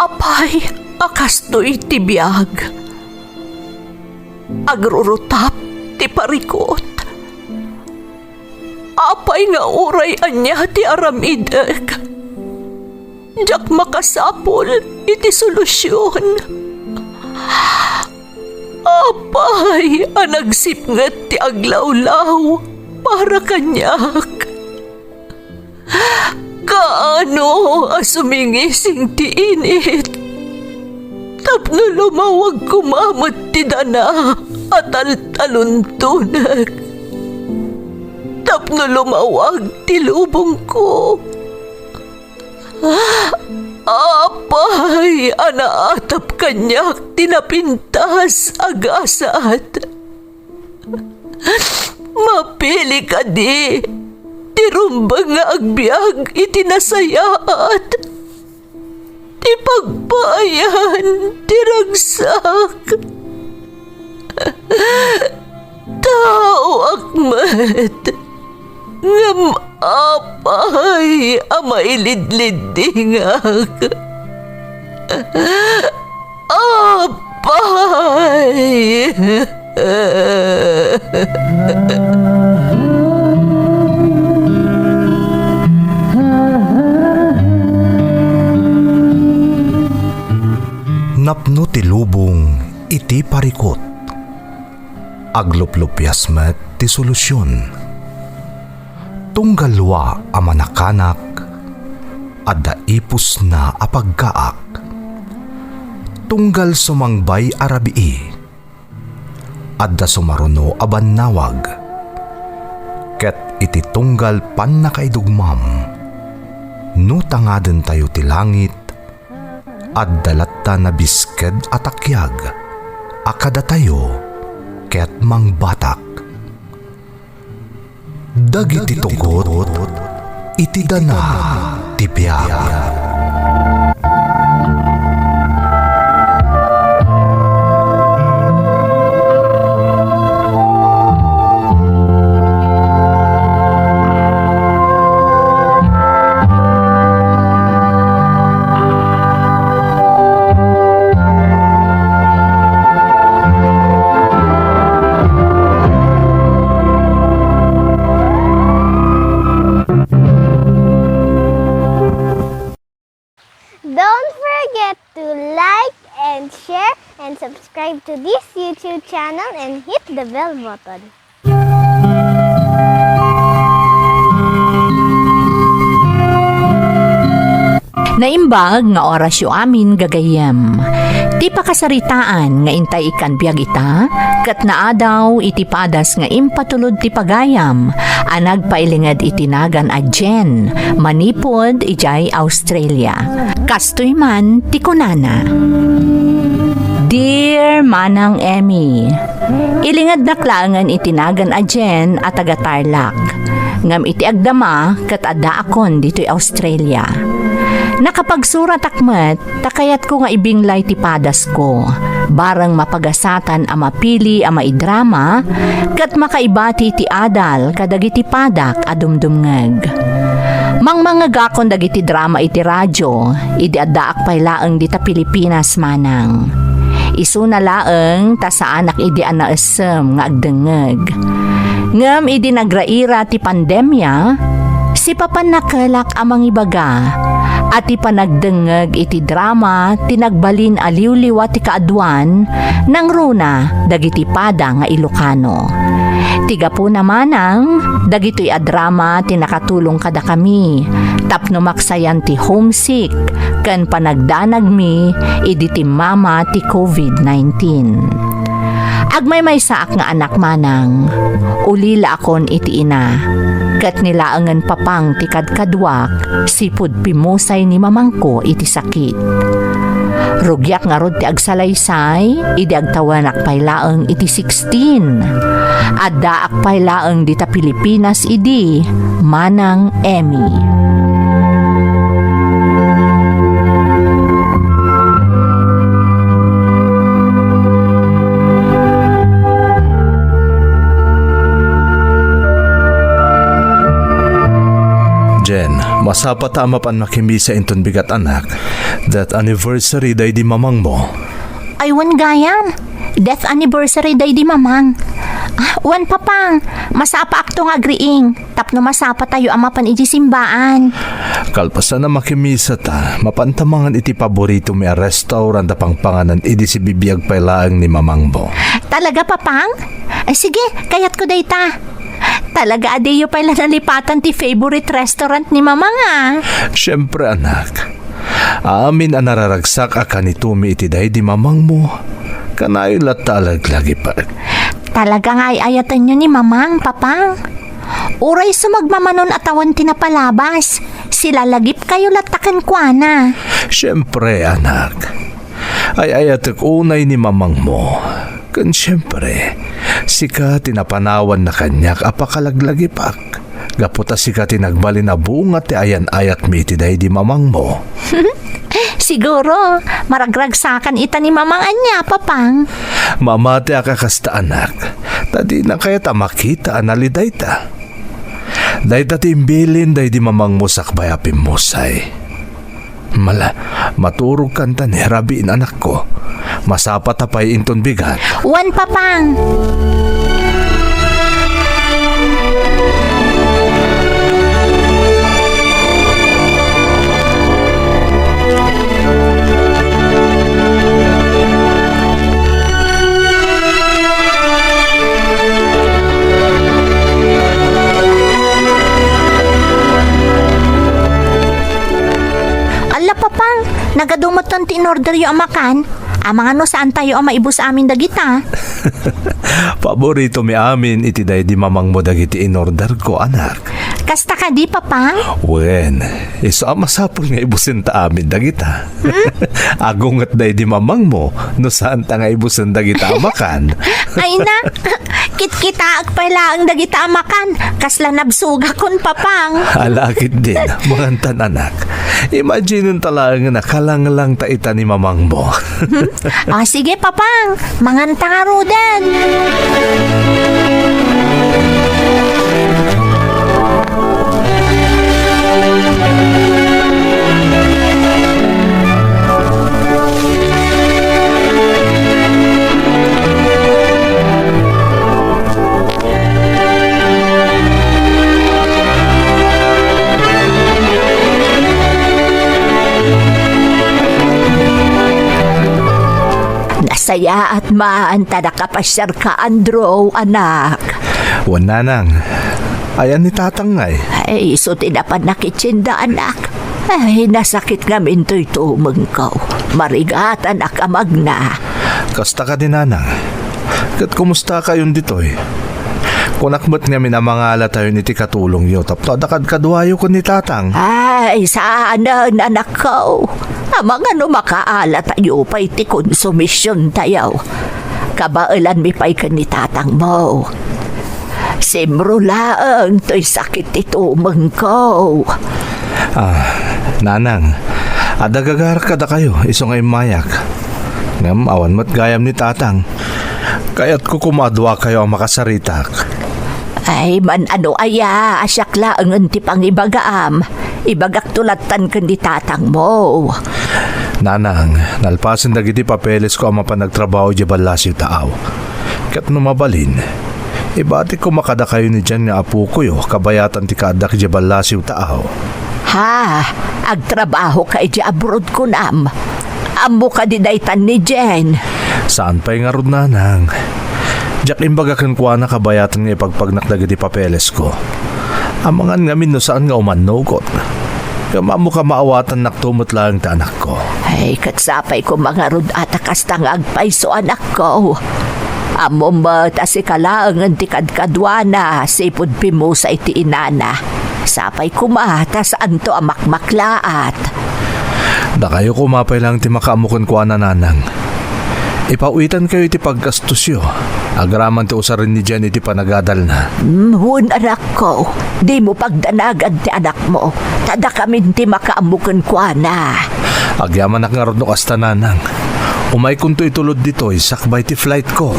Apay, akastoy ti biyag. Agrurutap ti parikot. Apay nga uray anya ti aramidek. Jak makasapol iti solusyon. Apay, anagsipnget ti aglawlaw para kanyak. Kaano asumingising ti init? Tapno lumawag kumamot ti dana at taluntunag. Tapno lumawag ti lubong ko. Apay, anaatap kanyak tinapintas agasat. Mapili ka di, tirumbang nga agbyag itinasayaat. Ti pagbayan, tiragsak. Tao akmat, ngam apay, amailidlidingak. Apay. Napno ti lubong iti parikot. Agluplupyas met ti solusyon. Tunggalwa a manakanak, adda ipus na apagkaak. Tunggal sumangbay arabii, adda sumaruno a bannawag. Ket iti tunggal pan nakaidugmam, no tangaden tayo ti langit, adda latta na bisked atakyag, akada tayo, ket mangbatak. Dagiti tugot, iti dana ti biyag. Don't forget to like and share and subscribe to this YouTube channel and hit the bell button. Naimbag nga orasyo amin gagayem. Ti pakasaritaan nga intay ikan biyag ita, kat naadaw iti padas nga impatulod ti pagayam, anag pailingad itinagan a Jen, manipod ijay Australia. Kastoy man ti kunana. Dear Manang Emmy, ilingad na klangan itinagan a Jen at taga-Tarlac. Ngam iti agdama kat adda akon dito'y Australia. Nakapagsurat akmet, takayat ko nga ibinglay ti padas ko. Barang mapagasatan a mapili a maidrama, kat makaibati ti adal kadagiti padak a dumdumngeg. Mangmangagakon dagiti drama iti radyo, idi addaak paylaeng dita Pilipinas manang. Isu na laeng ta sa anak idi anaesem nga agdengeg. Ngem idi nagraira ti pandemya, si papan nakalak amang ibaga, at ipanagdengeg iti drama tinagbalin aliw-liwa ti kaadwan nang runa dagiti pada nga Ilocano. Tiga po namanang dagito'y adrama tinakatulong kada kami tapno maksayan ti homesick ken panagdanag mi idi ti mama ti COVID-19. Agmay may saak nga anak manang, ulila akon iti ina, kat nilaangan papang ti kadkadwak, sipud pimusay ni mamangko iti sakit. Rugyak nga rod ti agsalaysay, idi agtawanak paylaeng iti 16. Adda akpaylaeng dita Pilipinas idi, Manang Emmy. Jen, masapa tama pan makimisa inton bigat anak. That anniversary day di mamang mo. Ay, wan gayam. Death anniversary day di mamang. Wan papang. Masapa akto nga agriing. Tapno masapa tayo amapan iti simbaan. Kalpasan na makimisa ta, mapantamangan iti paborito mi a restaurant da pangpanganan idi si bibiyag pailaang ni mamang mo. Talaga papang? Ay, sige, kayat ko dayta. Talaga adeyo pala nalipatan ti favorite restaurant ni mamang Siyempre anak, amin ang nararagsak akan itumi iti day di mamang mo. Kanayo latalag lagi pa. Talaga nga ayatan nyo ni mamang, papang. Uray sumagmamanon atawan tinapalabas. Sila lagip kayo latakan kwa na. Siyempre anak, ay ayatek unay ni mamang mo. Kan siyempre, sika tinapanawan na kanyak apakalaglagipak. Gaputa sika tinagbali na bunga ti ayan ayat mi iti day di mamang mo. Siguro, maragragsakan ita ni mamang anya, papang. Mamate akakasta anak, tadi na kaya ta makita analiday ta. Day ta timbilin day di mamang mo sakbay apim musay. Maturog kanta ni rabiin anak ko. Masapa tapay inton bigat. Wan, papang. Papang, nagadumot ton tinorder yung amakan. Amang ano saan tayo ang maibus amin dagita? Paborito mi amin iti day di mamang mo dagiti in order ko anak. Kasta ka di, papang? Wen, iso masapul nga ibusin ta amin dagita. Agungat day di mamang mo no saan ta nga ibusin dagita amakan. Ay na, kit-kita pala ang dagita amakan. Kasla nabsuga kon, papang. Alakit din, magantan anak. Imagine talaga na kalang-lang ta ita ni mamang mo. Sige, papang. Manganta nga rudan. Nasaya at maanta nakapasyar ka, Andrew, anak. Wana nang, ayan ni tatangay. Ay, so tinapan na kitsinda, anak. Ay, nasakit nga minto'y tumeng ko. Marigat, anak, amag na. Kasta ka din nanang. Kat kumusta kayon ditoy? Kunakmat nga minamangala tayo ni ti katulong yo. Tapos adakad kadwayo ko ni tatang. Ay, sana, anak ko. Amang ano makaala tayo pa iti konsumisyon tayo. Kabailan mi pa'y kanitatang mo. Simro laang to'y sakit ito mong ko. Nanang, adagagar ka da kayo, iso ngay mayak. Ngam, awan mo't gayam ni tatang. Kaya't ko kumadwa kayo ang makasaritak. Ay, man ano aya, asyak laang ang tipang ibagaam. Ibagak tulatan kan di tatang mo. Nanang, nalpasan dagiti papeles ko ang mapanagtrabaho di balasiw taaw. Kat numabalin, ibati ko makada kayo ni dyan nga apo ko yo, kabayatan ti kaadak di balasiw taaw. Ha, agtrabaho ka di abroad ko nam. Amo ka di daytan ni Jen. Saan pa'y nga rod nanang? Diyak imbagakan ko na kabayatan nga ipagpagnakdag di papeles ko. Amangan nga min no saan nga umanukot. Kamamu ka maawatan naktumot lang ta anak ko. Ay, katsapay ko mga rod at akastang agpaiso anak ko. Amo ba si kalaangan ti kadkadwana sipod pimo sa iti inana. Sapay ko mata saan to amakmaklaat. Da kayo kumapay lang ti makaamukon ko na nanang. Ipauwitan kayo iti paggastos yo. Agraman ti usarin ni Jenny iti panagadal na. Hun anak ko, di mo pagdanagan ti anak mo. Tada kami ti makaamukan ko na. Agyaman ak nga rod no kasta nanang. Umay kunto itulod dito, sakbay ti flight ko.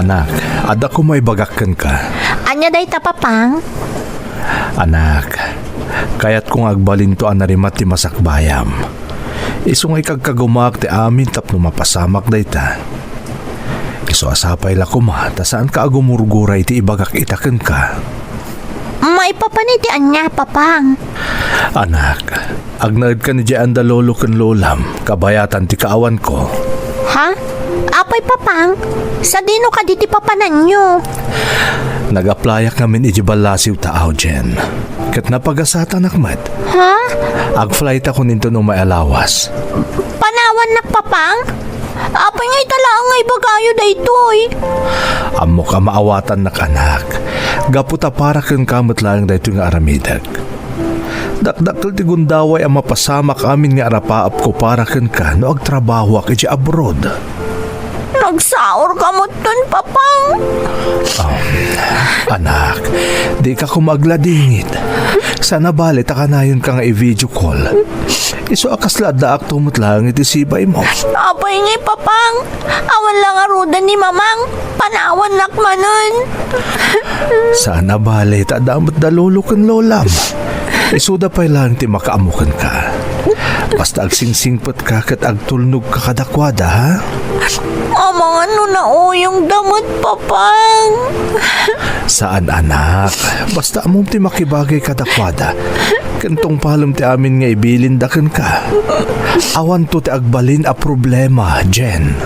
Anak, ada ko may bagakan ka. Anya day ta papang? Anak, kaya't kung agbalin to anarimat ti masakbayam. Isungay kagkagumak ti amin tapno mapasamak day ta. Iso asapay la kuma, ta saan ka agumurguray ti ibagak itaken ka. Maipapaniti anya papang. Anak, agnaed ka ni Diyan da lolo ken lolam, kabayatan ti kaawan ko. Ha? Apay papang? Sa dino ka diti papanan nyo? Nag-applyak namin ijibalasiw taaw, Jen. Kat napagasatan akmat. Ha? Ag-flight ako ninto nung may alawas. Panawan na papang? Apay ngay talaang ngay bagayo da itoy. Amo ka maawatan na kanak. Gaputa para kang kamot lang da ito nga aramidag. Dakdakal ti gundaway ang mapasamak amin nga arapaap ko para kang ka no agtrabaho ak iti abroad. Nagsaor ka mo ton papang. Anak, di ka kumagladingit. Sana balit akanayon ka nga i-video call. Iso akas ladaak tumot lang iti sibay mo. Apay ngay papang. Awan lang arudan ni mamang. Panawan nakmanon. Sana balit adamot da lolo ken lolam. Isuda pa'y lang ti makaamukan ka. Basta agsingsingpot ka kat agtulnog ka kadakwada, ha? Amang ano na yung damot papang. Saan, anak? Basta among ti makibagay kadakwada. Kantong palom ti amin nga ibilindakan ka. Awan to ti agbalin a problema, Jen.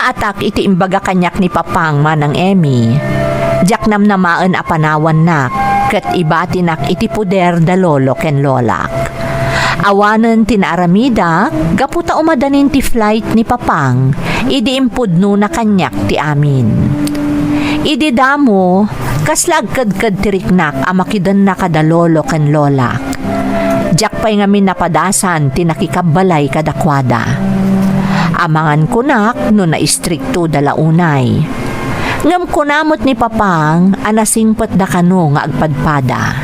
Atak iti imbaga kanyak ni papang manang Emmy. Jaknam namaan apanawan nak, ket ibatinak iti puder da lolo ken lolak. Awanen tinaaramida, gaputa umadanin ti flight ni papang, idi impudno na kanyak ti amin. Idi damo, kaslag kadkad tiriknak amakidan na kada lolo ken lolak. Jakpay ngamin napadasan tinakikabalay kadakwada. Amangan kunak no na istrikto dalaunay. Ngam kunamot ni papang anasingpot da kano nga agpadpada.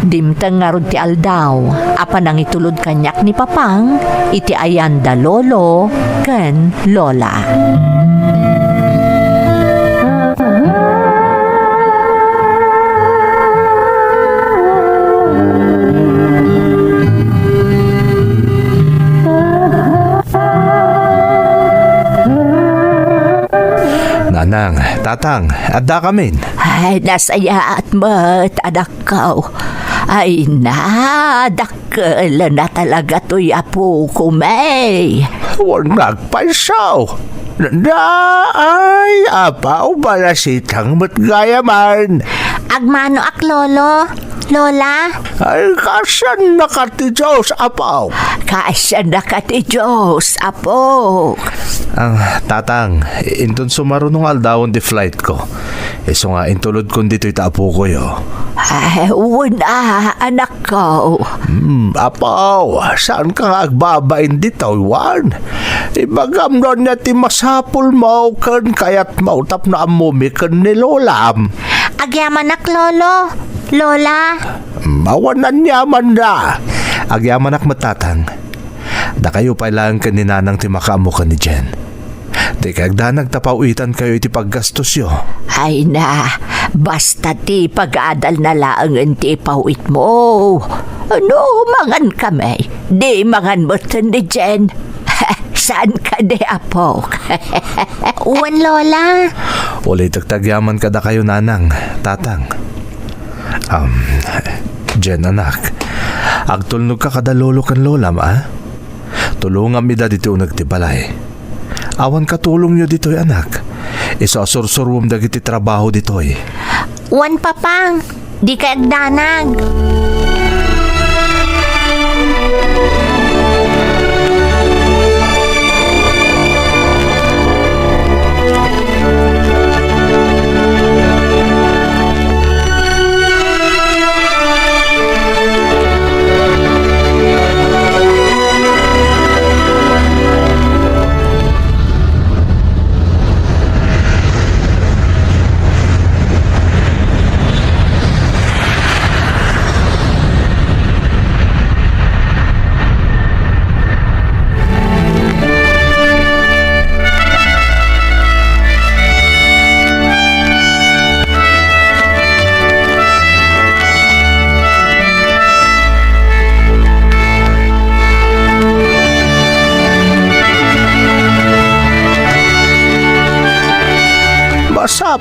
Dimtang nga rod ti aldaw, apan ang itulod kanyak ni papang, iti ayan da lolo ken lola. Nanang, tatang, adda kamin. Ay, nasaya at mat, anak ko. Ay, nadakkel na talaga to'y apo ko, may. Huwag nagpaisaw. Ay, apaw bala sitang matgayaman. Agmano ak lolo, lola. Ay, kasan nakati Diyos, apaw. Kasan na ka ti Diyos, apo. Ang tatang, inton sumarunong aldawon di flight ko. Iso nga intulod ko dito itapo ko yo. Ay, wala, anak ko. Apaw, saan ka nga agbabain dito, Juan? Ibagam doon niya ti masapul mo kan kayat mautap na amumi kan ni Lolam. Agyaman ak lolo, lola. Mawanan yaman na. Agyaman ak matatang. Da kayo pa lang kaninanang ti makaamo ka ni Jen. Di kagda nagtapawitan kayo iti paggastos yo. Ay na, basta ti pag-adal na laang ti pawit mo. Ano, mangan kami. Di mangan mo ni Jen. Saan ka di, apo? Uwan, lola. Ulit tagtagyaman kada kayo nanang, tatang. Jen anak, agtulnog ka kada lolo kan lolam, ah? Tulungan mi da dito nagtibalay. Awan katulong nyo dito'y anak. Isasursurwam dagiti trabaho dito'y. Wan papang, di ka agdanag.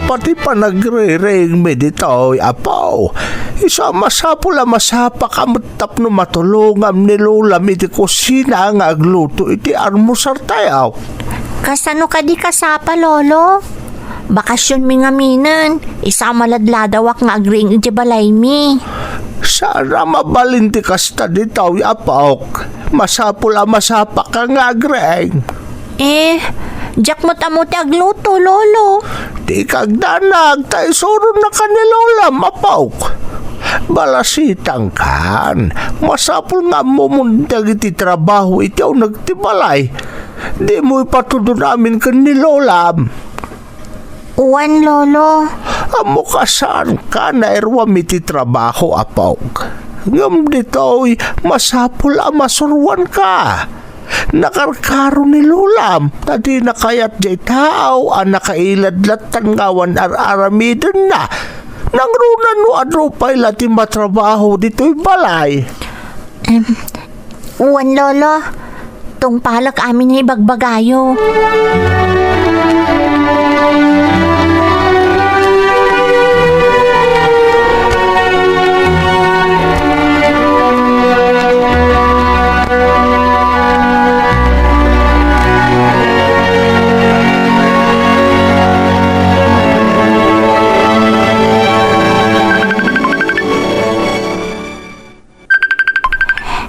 Pati pa nagre-ring me dito'y apaw. Isa masapula masapa kamot tapno matulungam ni Lola mi di kusina nga agluto iti almusar tayaw. Kasano ka di kasapa, lolo? Bakasyon mi nga minan. Isa maladladawak nga agring iti balay mi. Sana mabalinti kasta dito'y apaw. Masapula masapa ka nga agring. Jack mo tamuti agluto, lolo. Di kagdanag, tayo suron na kanilola, mapawk. Balasitang kan, masapul nga mo mundag iti trabaho itiaw nagtibalay. Di mo ipatudo namin kanilola. Uwan, lolo. Amo kasaan ka na irwam iti trabaho, apawk. Ngam dito'y masapul masurwan ka. Nakarkaro ni Lulam, tadi nakayat jay tao, nakailadlat tangawan aramidan na. Nangrunan no adrupay lati matrabaho dito'y balay. Uwan, lolo. Tong palak amin ay bagbagayo.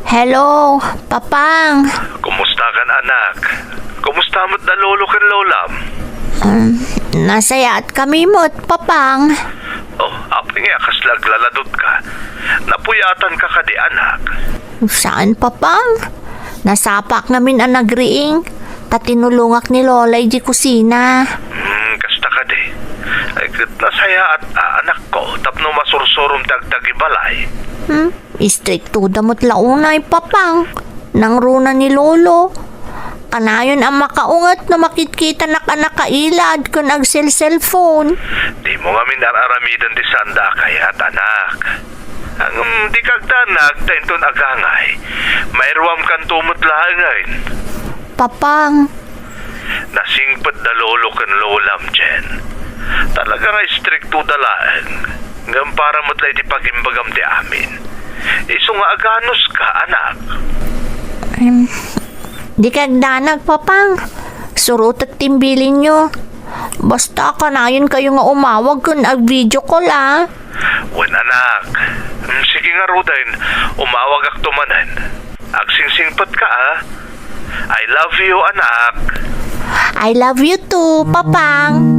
Hello, papang. Kumusta kan anak? Kumusta mo't na lolo kan lolam? Nasayaat kami mo't, papang. Oh, aping yakas laglaladot ka. Napuyatan ka ka di anak. Saan, papang? Nasapak namin ang nagriing. Tatinulungak ni Lola di kusina. Kasta ka di. Nasaya at anak ko tapno masursurum dagdagi balay. Istrikto damot launay, papang. Nangruna ni Lolo. Kanayon ang makaungat na makitkita na kanakailad kung agsel-cellphone. Di mo nga minararamidan di sanda kayat anak. Ang di kagdanag tainton agangay. Mayroam kan tumot lahangain. Papang. Nasingpad na lolo kan lolam, Jen. Talaga nga istrikto dalaan. Ngam para mo't di pagimbagam di amin. Iso nga aganos ka, anak. Di kagdanag, papang. Surot at timbilin nyo. Basta kanayon kayo nga umawag kung ag-video call, Wan, anak. Sige nga, Rudain. Umawag ak tumanan. Agsingsingpat ka, I love you, anak. I love you too, papang.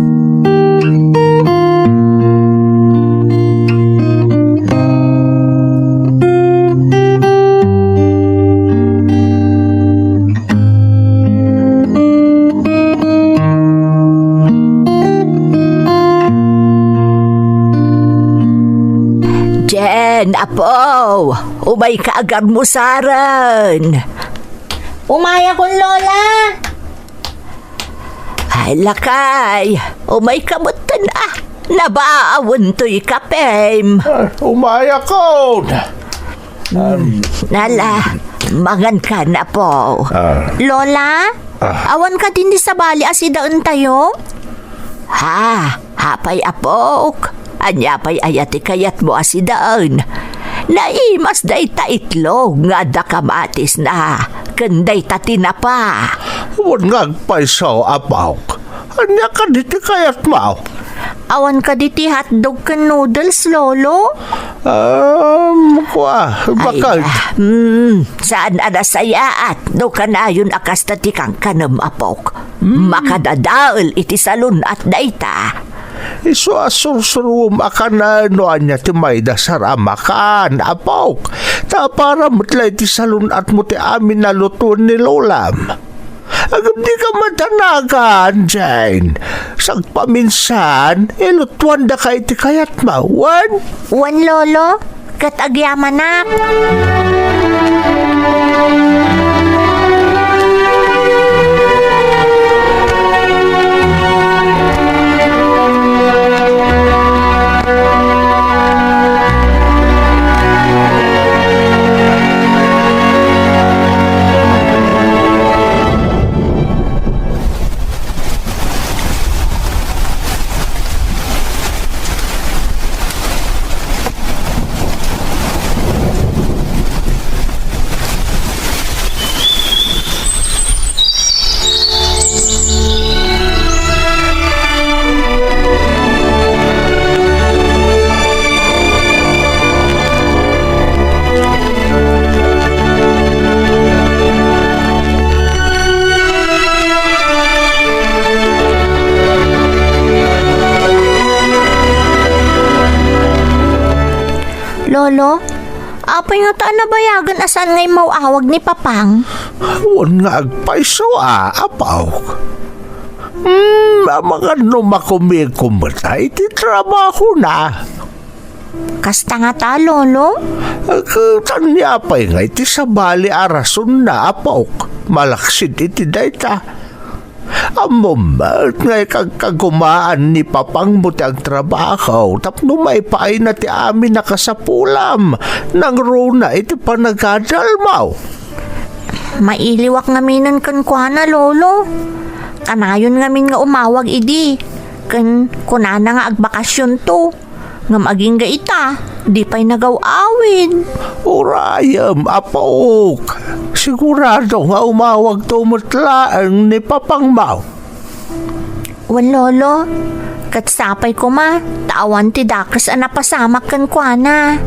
Jen, apo, umay ka agad mo saran. Umaya kong lola. Ay, lakay, umay ka mo na. Nabaawon to'y kapem. Umaya ko. Nala, mangan ka na po. Lola? Awan ka din di sa bali asidaan tayo? Ha, hapay apok. Anyapay ayati kayat mo asidaan. Naimas da ita itlog nga da kamatis na. kanday tatinapa. Huwag nga agpaisaw, apaw. Anya ka diti kayat mo? Awan ka diti hotdog kan noodles, lolo? Bakal. Saan ada saya at do ka na yun akas tati kang kanam apok. Makadadaol iti salon at daita. Iso asursurum akan na anya ti may dasaramakan, apaw. Ta para mutlay ti salon at mo ti amin na lutuan ni lolam. Agam di ka matanagan, Jane. Sagpaminsan, ilutuan da ka iti kayat mawan. Wan, lolo, katagyamanak. Lolo, apay nga taan nabayagan asan ngay mauawag ni Papang? Huwag nga agpaisaw, apaw. Mga numakumig kumatay, iti trabaho na. Kasta nga ta, lolo? Tanyapay nga iti sabali arason na, apaw. Malaksid iti dayta. Amumat ngay kagkagumaan ni Papang mo ti ang trabaho tapno may paay na ti amin nakasapulam nang runa iti panagadalmaw. Mailiwak ngaminan kan kuana, lolo. Kanayon ngamin nga umawag idi. Kan kunana nga agbakasyon to. Ngam aging gaita, di pa'y nagaw-awid. Urayam, apaok. Sigurado nga umawag tumutlaan ni Papang Mau. Wan, lolo. Katsapay ko ma, tawan ti dakas ang napasamak kan kuana.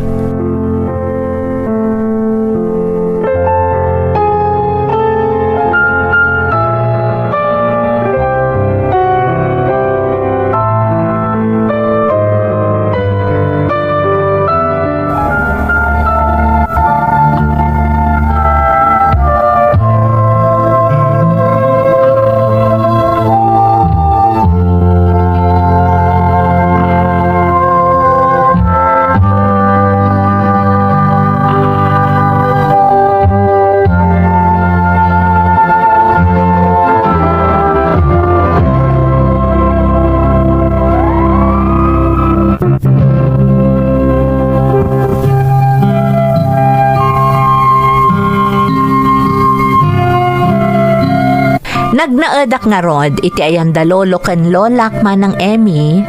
Nagnaadak nga rod iti ayan dalolo kan lolak manang Emmy,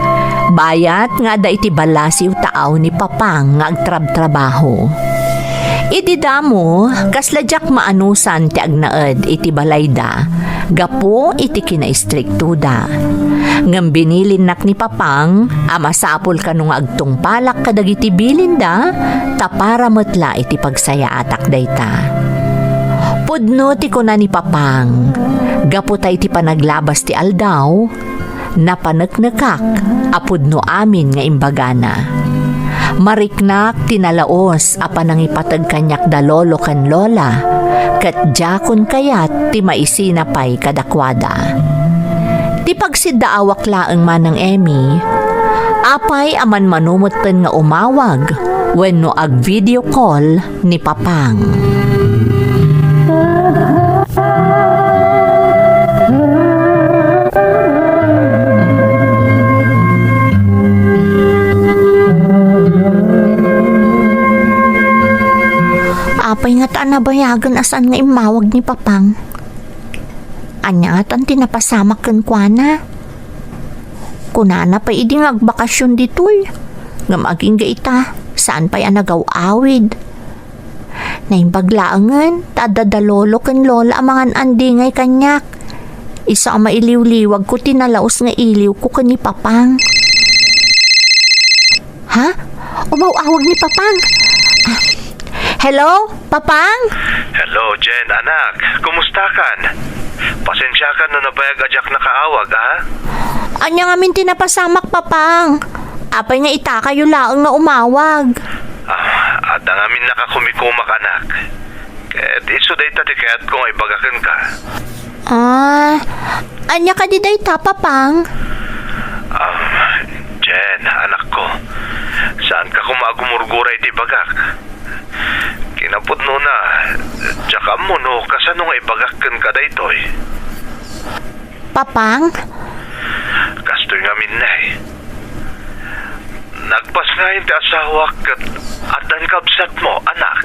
bayat nga da iti balasiw taaw ni Papang nga agtrab-trabaho. Iti damo, kasladyak maanusan ti agnaed iti balayda, gapo iti kinaistriktuda. Ngam binilin nak ni Papang, amasapol kanung agtungpalak kadagiti bilinda, tapara metla iti pagsayaatak dayta. Pudno ti kuna ni Papang, gaputay ti panaglabas ti aldaw, napaneknekak, apudno amin nga imbagana. Mariknak tinalaos apan nang ipatag kanyak dalolo kan lola, kat jakon kayat ti maisinapay kadakwada. Ti pagsiddaawak laeng manang Emmy, apay aman manumutten nga umawag, wenno ag video call ni Papang. Apay nga taan nabayagan asan nga imawag ni Papang. Anya atan tinapasamak kan kuana. Kunana pa idi nga agbakasyon ditoy. Nga maging gaita, saan pa'y anagaw-awid. Naimbaglaangan, tadadalolo ken lola ang mga andingay kanyak. Isa ang mailiw-liwag ko tinalaos nga iliw ko ni Papang. Ha? Umawawag ni Papang. Ah, hello, Papang? Hello, Jen, anak. Kumusta kan? Pasensya ka na nabayag ajak nakaawag, ha? Anya nga min tinapasamak, Papang. Apay nga ita kayo laang na umawag. At ang amin nakakumikumak, anak. Ket iso day tatiket kung ay bagakan ka. Anya ka di day ta, Papang? Jen, anak ko. Saan ka kumagumurguray di bagak? Kinapod no na. Tsaka mo no, kasano nga ibagakan ka daytoy? Papang? Kastoy nga minay. Nagpas nga yung asawa kat adan kabsat mo, anak.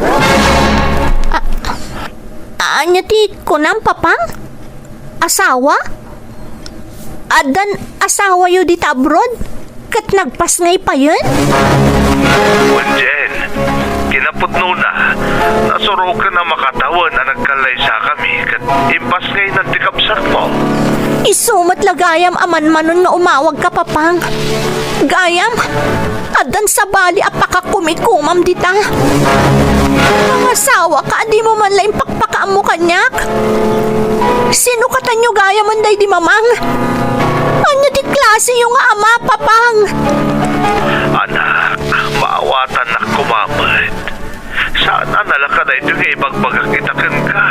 Anya ti kunam, Papang? Asawa? Adan asawa yu di abroad? Kat nagpas ngay pa yun? Wan, Jen. Kinapudno na. Nasuro ka na makatawan na nagkalay sa kami kat impas ngay nantikapsat mo. Isumat lagayam aman manon nga umawag ka, Papang. Gayam, adan sa bali apakakumikumam dita. Mga asawa ka, di mo man laing pakpakaam mo kanyak. Sino ka tanyo gayam anday di mamang? Anya di klase yung ama, Papang? Anak, maawatan na kumamad. Sana nalakad ay ito nga ibagbagak itakan ka.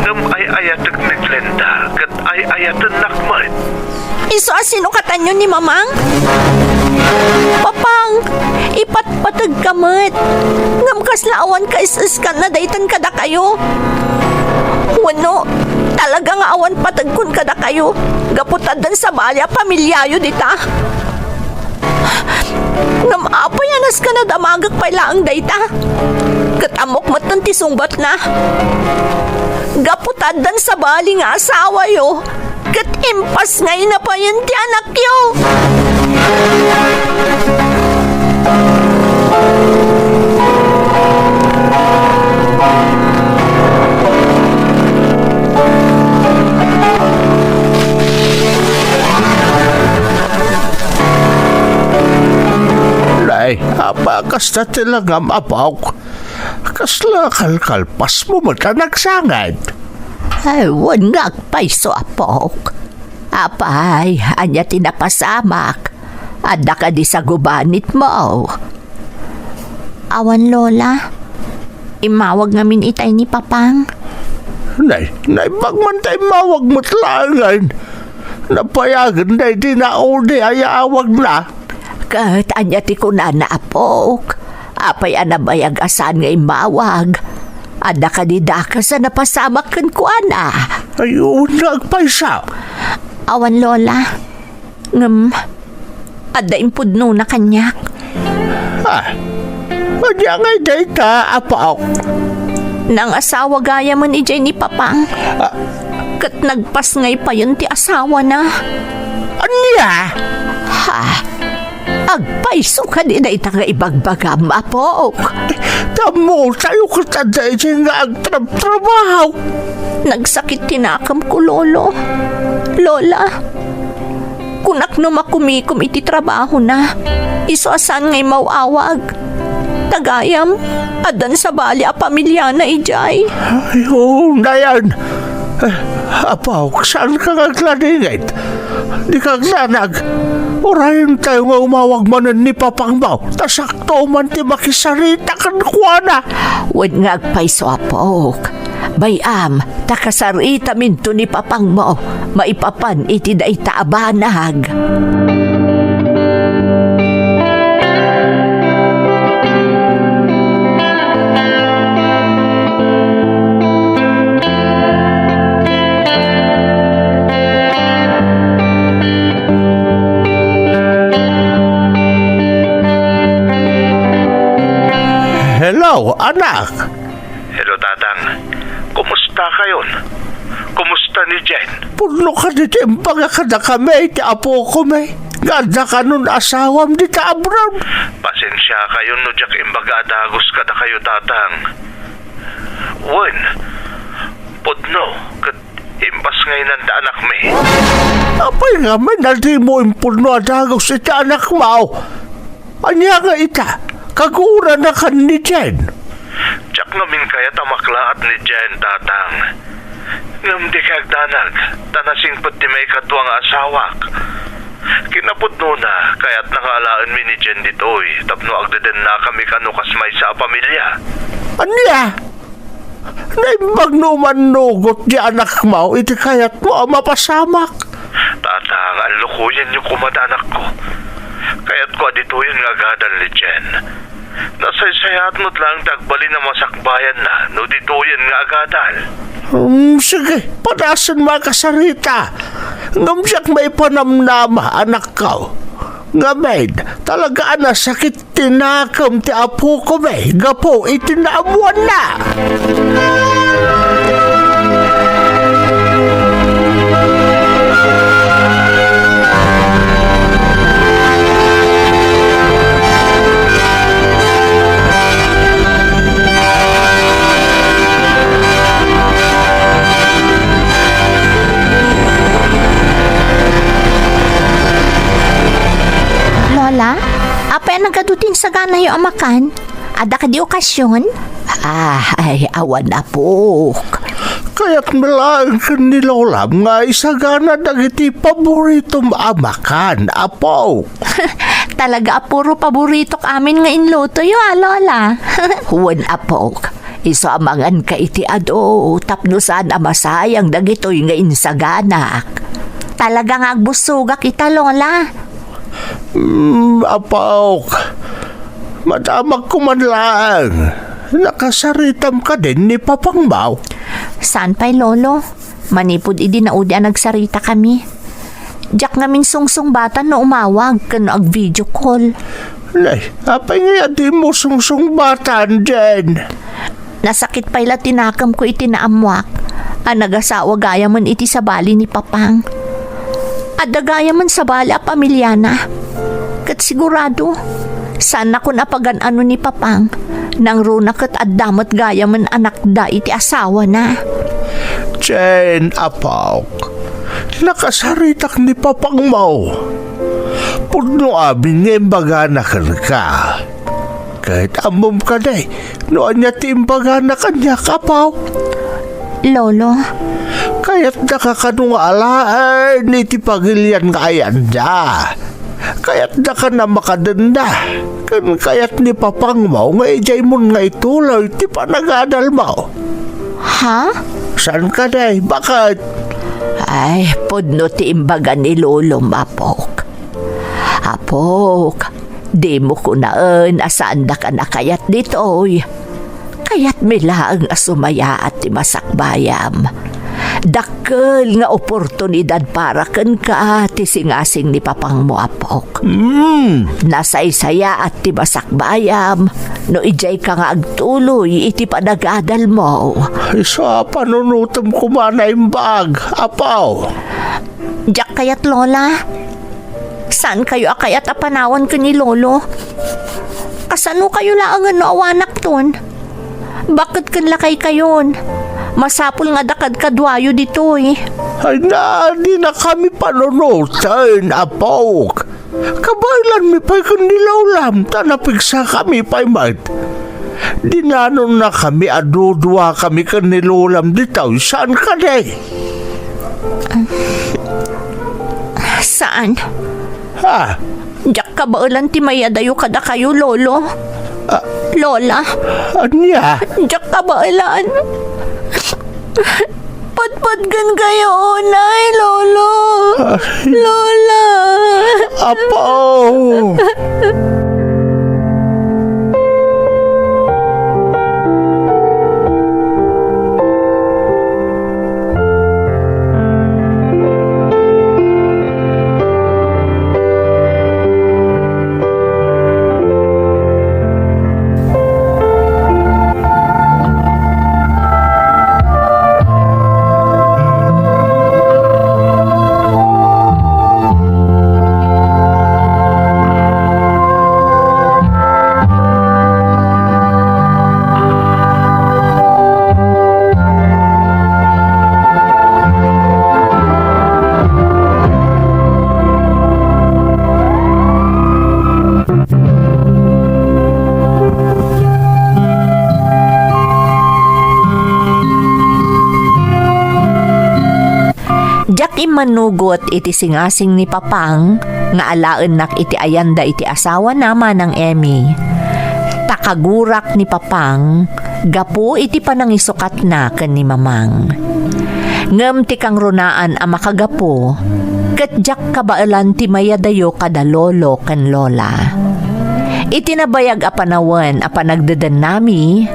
Ngam ay ayatag ni Glenda kat ay ayatan nakman. Iso sino ka tanyo ni mamang? Papang, ipatpatag kamot. Ngam kaslaawan ka isiskan na daytan kada kayo. Wano, talaga nga awan patagkun kada kayo. Gaputadan sa balya, pamilyayo dita. Ngam apay anas ka na damagak pailaang dayta. Katamok matan tisungbat na. Gaputadan sa bali nga asawa yo. Kat impas ngay na pa yun ti anak yo. Nay, apakas na talaga mapaw. Kasla kalkalpas mo mata nagsangad. Ay, wan nga paiso apok. Apay, anya tinapasamak. Ada ka di sa gubanit mo. Awan, Lola. Imawag ngamin itay ni Papang. Nay, pagmantay mawag mo't langan. Napayagan na itinauli ay awag na. Kat anya ti kunana apok. Apay anabayag asan nga imawag. Ada ka di daka sa napasamak kan kuana. Ayun, nagpaysa. Awan, Lola. Ngam, ada impudno na kanyak. Madya ngay day ka, apaw. Nang asawa gaya man ijay ni Papang. Kat nagpas ngay pa yun ti asawa na. Anya? Ha? Agpaiso ka di na itang ibagbagam, apok. Tamo, tayo ka taday nga agtrabaho. Nagsakit tinakam ko, Lolo. Lola, kunak no makumikom iti trabaho na. Iso asan ngay mawawag. Tagayam, adan sa bali a pamilya na ijay. Ayun, na yan. Apaw, saan ka ngaglaningit? Di ka glanag. Orahin tayo nga umawag manan ni Papang Bao. Tasakto man ti makisarita kan kuana. Wad nga agpaiso, apok. Bayam, takasarita minto ni Papang mo. Maipapan iti da itaabanag. Hello, anak. Hello, Tatang. Kumusta kayon? Kumusta ni Jen? Puno ka ni Timbang ka na kami, ti apo ko may. Ganda ka nun asawam di ta abroad. Pasensya kayo no jak imbaga adagos kada kayo tatang. Wen, podno, kat impas ngayon ang anak mi. Apay nga man, naldi mo impurno adagos ita anak mo. Anya nga ita, kagura na kan ni Jen. Jak namin kaya tamaklaat ni Jen tatang. Ngam di kagdanag, tanasing pati may katuwang asawak. Kinapudno na, kaya't nakaalaan mi ni Jen ditoy, tapno agdeden na kami kanukas may sa pamilya. Anya? Naimbag numan nugot di anak mo, iti kayat mo mapasamak. Tatang, ang lukuyan yung kumadanak ko. Kaya't ko adituyin nga gadal ni Jen. Nasaysayat mo't lang dagbali na masakbayan na, no dituyin nga agadal. Sige, padasan makasarita. Ngam siyak may panamnama anak ko. Ngamen, talaga na sakit tinakam ti apo ko may. Gapo, itinaamuan na. Lola, apa yang nagadutin sa gana yung amakan? Ada ka di okasyon? Ay, awan na po. Kaya't malaan ka ni Lola nga isagana dagiti paboritong amakan, apo. Talaga puro paborito ka amin nga inluto yung Lola. Huwan apok. Iso amangan ka iti ado, tapno saan amasayang dagitoy nga insaganak. Talaga nga agbusuga kita, Lola. Apaok, madamag ko man lang. Nakasaritam ka din ni Papang Mau. Saan pa'y lolo? Manipod idi na udi nagsarita kami. Diyak ngamin sungsung bata no umawag kano ag video call. Nay, apay nga di mo sungsung batan dyan. Nasakit pa'y tinakam ko iti naamwak. Nagasawa gaya man iti sa bali ni Papang. Adagaya man sa bala pamilyana. Kat sigurado, sana ko napagan ano ni Papang, nang runa kat addamat gaya man anak da iti asawa na. Jen, apaw, nakasaritak ni Papang Mau. Pudno amin nga imbaganakan ka. Kahit amom ka day, noon niya timbaganakan niya kapaw. Lolo, Kaya't nakakanungalaan iti pagilyan kayan da. Kaya't naka na makadenda. Kaya't ni Papang Mau nga ijay mo nga ituloy ti panagadal mo. ha? Saan ka day? Bakit? Ay, podno ti imbaga ni Lolo Mapok. Apok, di mo kunaan asaan da ka na kayat ditoy. Kayat milaang asumaya at ti masakbayam. Dakkel nga oportunidad para ken ka ti singasing ni Papang mo apok. Nasaysaya at ti masakbayam no ijay ka nga agtuloy iti panagadal mo. Isa panunutom ko man na imbag. Apaw. Diyak kayat Lola? Saan kayo akayat apanawan ka ni Lolo? Kasano kayo laangan no awanak ton? Bakit kanlakay kayon? Masapul nga dakad kadwayo dito eh. Ay na, di na kami panunutan, apaw. Kabailan mi pa'y kanilaulam, tanapigsa kami pa'y mat. Dinanon na kami, adudwa kami kanilulam dito. Saan ka day? Saan? Ha? Diyak kabailan ti mayadayo kada kayo, Lolo. Lola, Anya? diyak kabailan. Patpatgan kayo, Nay, Lolo. Lola. Apaw. Jak imanugot iti singasing ni Papang nga alaan nak iti ayanda iti asawa naman ng Emmy. Takagurak ni Papang gapo iti panangisukat na ken ni Mamang. Ngem ti kang runaan a makagapo ket jak kabaalan ti mayadayo kada lolo ken lola. Itinabayag a panawen a panagdedan nami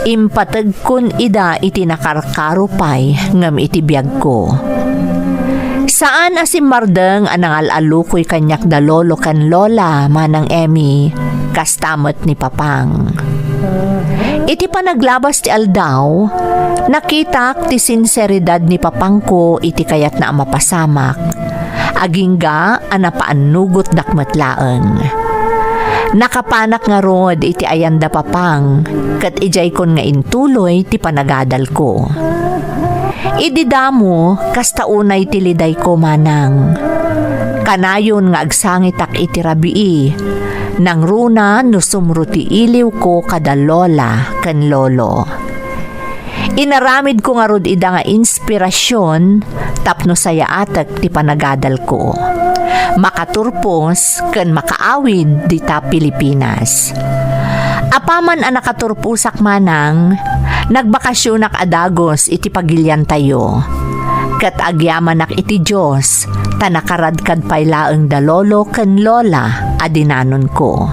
impateg kun ida iti nakarkarupay ngem iti biag ko. Saan asim mardeng anang alalukoy kanyak da lolo kan lola manang Emmy kastamot ni Papang. Iti panaglabas ti aldaw, nakitak ti sinseridad ni Papang ko iti kayat na mapasamak. Agingga anapaanugot dakmatlaeng. Nakapanak nga rod iti ayanda Papang, kat ijay kon nga intuloy ti panagadal ko. Ididamo kasta unay tiliday ko manang. Kanayon nga agsangitak iti rabii, nang runa no sumruti iliw ko kada lola ken lolo. Inaramid ko nga rod ida nga inspirasyon tapno saya atek ti panagadal ko. Makaturpos ken makaawid dita Pilipinas. Apaman ang nakaturpusak manang, nagbakasyonak adagos iti pagilyan tayo. Kat agyamanak iti Diyos, tanakaradkad paylaeng da lolo ken lola adinanon ko.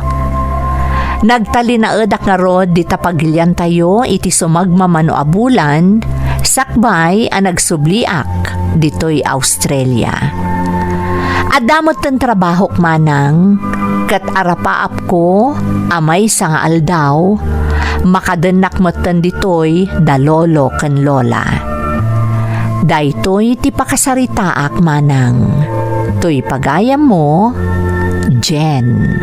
Nagtalinaedak nga rod dita pagilyan tayo iti sumagmamano abulan, sakbay ang nagsubliak ditoy Australia. Adamot ten trabahok manang, kat arapaap ko, amay sa nga aldaw, makadenak moten ditoy da lolo ken lola. Daytoy ti pakasaritaak manang, toy pagayam mo, Jen.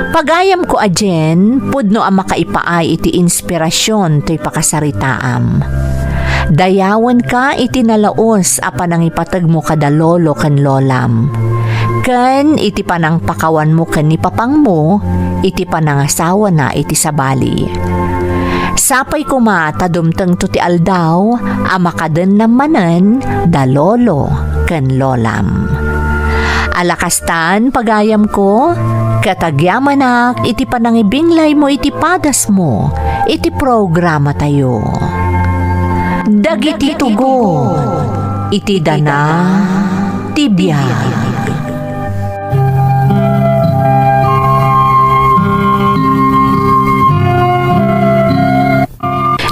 Pagayam ko a Jen, pudno ang makaipaay iti inspirasyon toy pakasaritaam. Dayawan ka iti nalaos a panangipatag mo kada lolo ken lolam. Ken iti panang pakawan mo ken ni Papang mo, iti panangasawa na iti sabali. Sapay kumata dumteng to ti aldaw, a makaden namanen da lolo ken lolam. Alakastan pagayam ko, katagyamanak iti panangibinglay mo iti padas mo, iti programa tayo. Dagiti tugo, iti dana, tibiyag.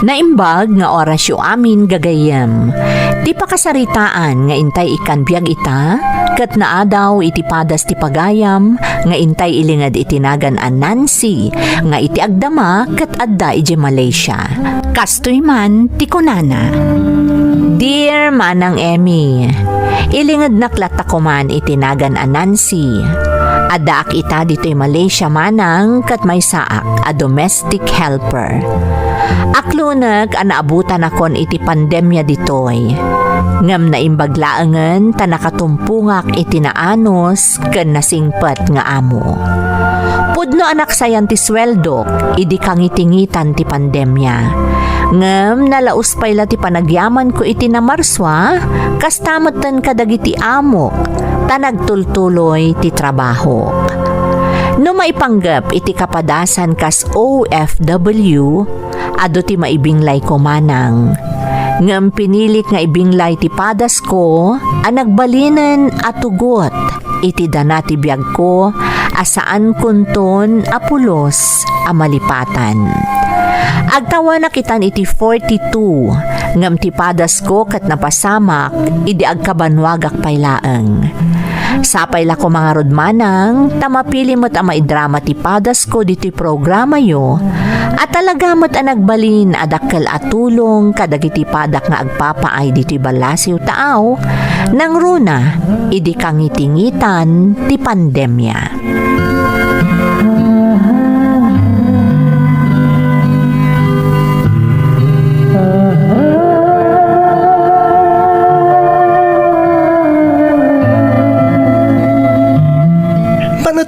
Naimbag nga orasyo amin gagayem. Di pa kasaritaan nga intay ikan biyag ita, kat naadaw iti padas ti pagayam, nga intay ilingad itinagan a Nancy, nga iti agdama kat adda iti Malaysia. Kastoy man ti kunana. Dear Manang Emmy, ilingad naklata ko man itinagan a Nancy. Ada ak ita dito'y Malaysia manang kat may saak a domestic helper. Aklunag anaabutan akon iti pandemya ditoy. Ngam na imbaglaangan tanakatumpungak iti naanos ken nasingpet nga amo. Pudno anak sayan ti sweldok idi kangitingitan ti pandemya. Ngam nalaus payla ti panagyaman ko iti namarswa kastameten kadagiti amok tanagtultuloy ti trabaho. No maipanggap iti kapadasan kas OFW, ado ti maibinglay ko manang. Ngam pinilik nga ibinglay ti padas ko, anagbalinan atugot, iti danati biyag ko, asaan kunton apulos amalipatan. Agtawa na kitan iti 42, ngam ti padas ko kat napasamak, idi agkabanwagak paylaeng. Sapay la ko mga rodmanang, tamapili mo't ang maidrama ti padas ko dito'y programa yo, at talaga mo't ang nagbalin adakkel atulong kadagiti padak nga agpapaay dito'y balasiw taaw, nang runa, idi kangitingitan ti pandemya.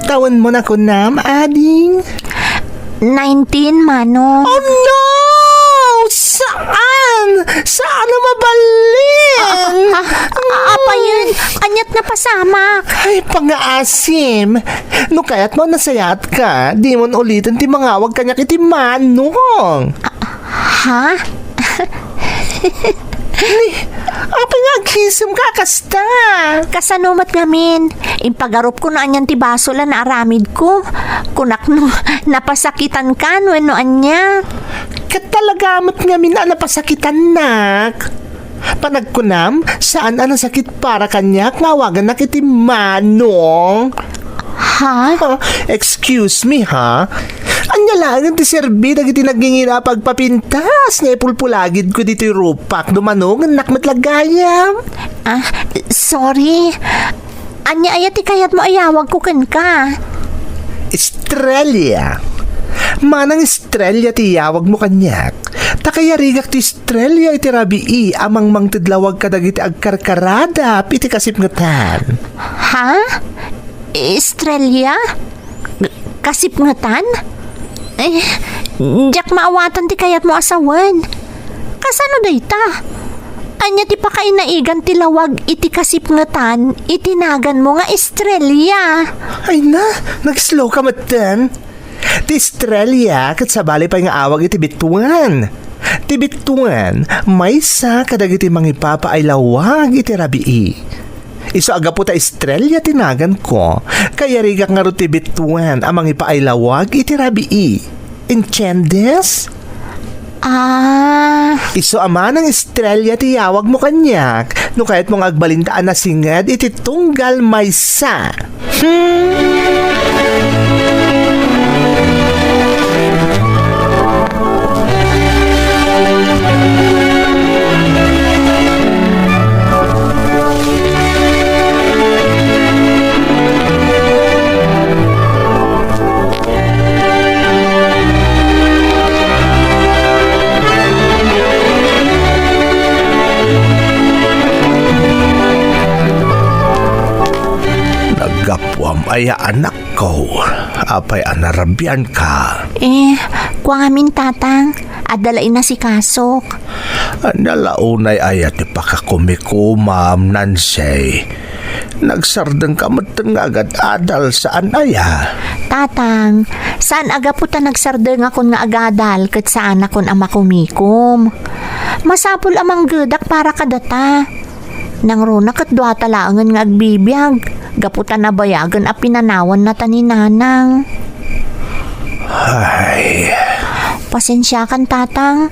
Taon mo na ko nam, ading? 19, Manong. Oh no! Saan? Saan na mabalin? mapasamak. Ay, pangaasim. No kaya't mo nasayat ka, di mo ulitin ti mangawag kanya kiti Manong. Ha? Apa nga kisem ka kasta? Kasanumat ngamin. Impagarup ko na anyan ti baso la na aramid ko. Kunak no, napasakitan ka no anya. Katalagamat nga mina napasakitan nak. Panagkunam, saan ang sakit para kanya ngawagan na kiti Manong? Ha? Excuse me ha? Anya lang ti serbi dagiti nagingina pagpapintas nga ipulpulagid ko dito rupak dumanong anak matlagayam. Ah, sorry. Anya ayat kayat mo ayawag ko kan ka. Estrella. Manang Estrella ti yawag mo kanyak. Takaya rigak ti Estrella iti rabii amang mangtidlawag ka dagiti agkarkarada piti kasipngatan. Ha? Estrella? Kasipngatan? Eh, jak maawatan ti kayat mo asawan. Kasano dayta? Anya ti pakainaigan ti lawag iti kasipngatan, itinagan mo nga Estrella. Ay na, nag-slow ka matan. Ti Estrella kat sabali pa nga awag iti bituan. Ti bituan, may sa kadagiti mangipapa ay lawag iti rabii. Iso aga po ta Estrella tinagan ko, kaya rigak nga ro ti bituan amang ipailawag iti rabii. Enchendes? Ah, Iso ama ng Estrella ti yawag mo kanyak, no kahit mong agbalindaan na singad iti tunggal maysa. Nagapwam ay anak ko. Apay anarabian ka. kuha ngamin tatang. Adalain na si Kasok. Nalaunay ayat ti pakakumikumam Nansay. Nagsardeng kamatan nga agad adal saan aya. Tatang, saan aga po ta nagsardeng akon nga agadal kat saan akon ama kumikom. Masapul amang gedak para kadata. Nang runa kat doa talaangan nga agbibiyag. Gaputan na bayagan a pinanawan na taninanang. Ay, Pasensya kan tatang.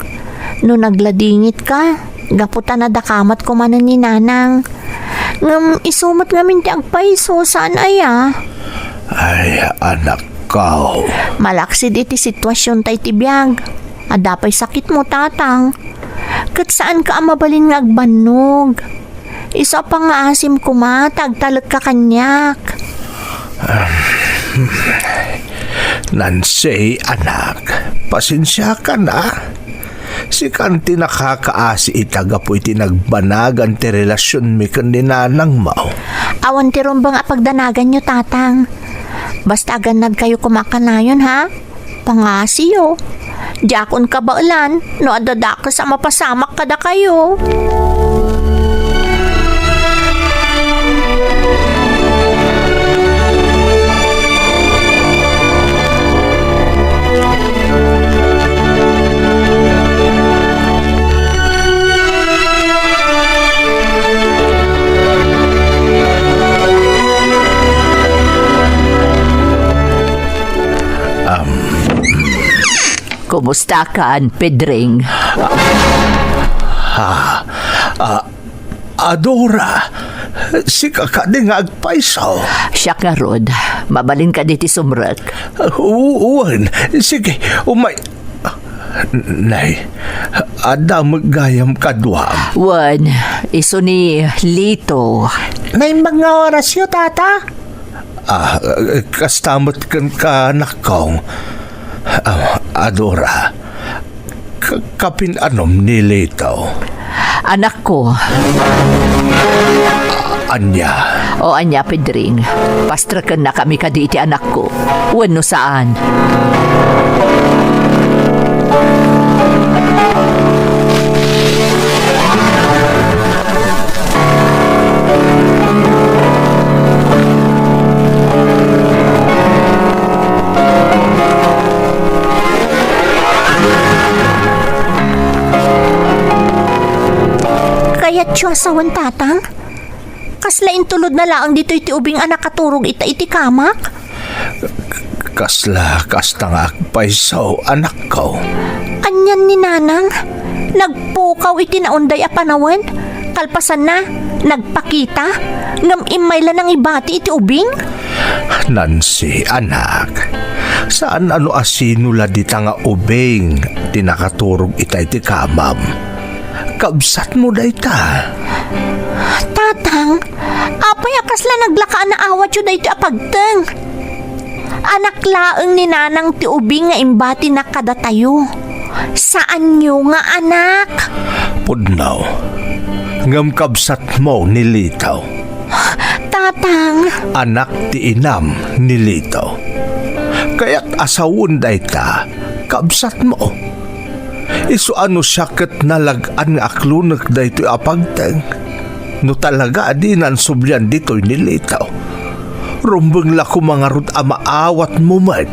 No nagladingit ka, gaputan na dakamat ko manan ni nanang. Ngam isumat ngamin ti agpaiso saan aya. ay anak ko. Malaksid iti sitwasyon tay tibiyag. Adapay sakit mo tatang. Kat saan ka mabalin nga agbanog. Isa pa nga asim kumatag talag ka kanyak. Nansay anak, pasensya ka na. Si kanti nakakaasi itaga po iti nagbanagan ti relasyon mi kan ni nanang mo. Awan ti rumbang apagdanagan nyo tatang. Basta ganad kayo kumakanayon ha. Pangasiyo. Diakon ka baulan no adada ka sa mapasamak kada kayo. Kumusta ka, Pedring? Adora, si kakadi nga agpaisaw. Siya ka, Rod. Mabalin ka diti sumrek. Uwan, sige, umay. Nay, ada magayam kadwam. Wan, iso ni Lito. Nay mga oras yun, tata? Kastamot kan ka nakong. Adora, kapinanom ni Lito. Anak ko. Anya. O anya, Pedring. Pastrakan na kami ka diti anak ko. Wan no saan. Tiyasawan tatang? Kaslain tulod na laang dito iti ubing anak katurog iti kamak? Kasla kastang agpaysaw anak ko. Anyan ni nanang? Nagpukaw iti naunday a panawen? Kalpasan na? Nagpakita? Ngam imayla ng ibati iti ubing? Nancy, anak, saan ano asinula di nga ubing tinakaturog itay ti kamam? Kabsat mo da ita. Tatang, apay akasla naglakaan na awat yun da iti apagteng. Anak laeng ni nanang ti ubing nga imbati na kadatayo. Saan nyo nga anak? Pudnaw, ngam kabsat mo nilitaw. Tatang, Anak ti inam nilitaw. Kaya't asawon da ita, kabsat mo. Isu ano syaket nalagaan nga aklunak da ito apagteng. No talaga di nan subyan dito'y nilitaw. Rumbeng la kumangarod amaawat mo mat.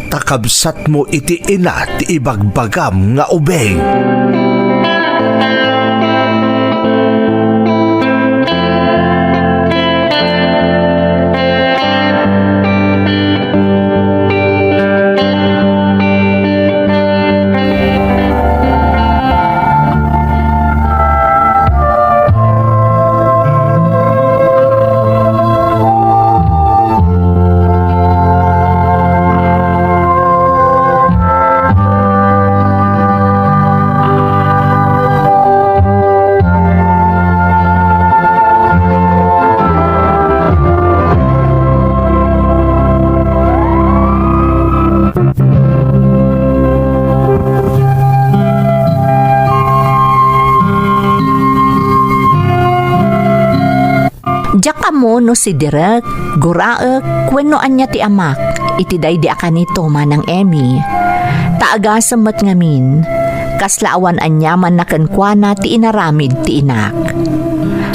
Takabsat mo iti ina ti ibagbagam nga ubeng. Diyak mo no si Direk, guraek, kwenoan niya ti amak, iti day di akanito manang Emmy. Taagasamat ngamin, kaslaawan anyaman na kankwana ti inaramid ti inak.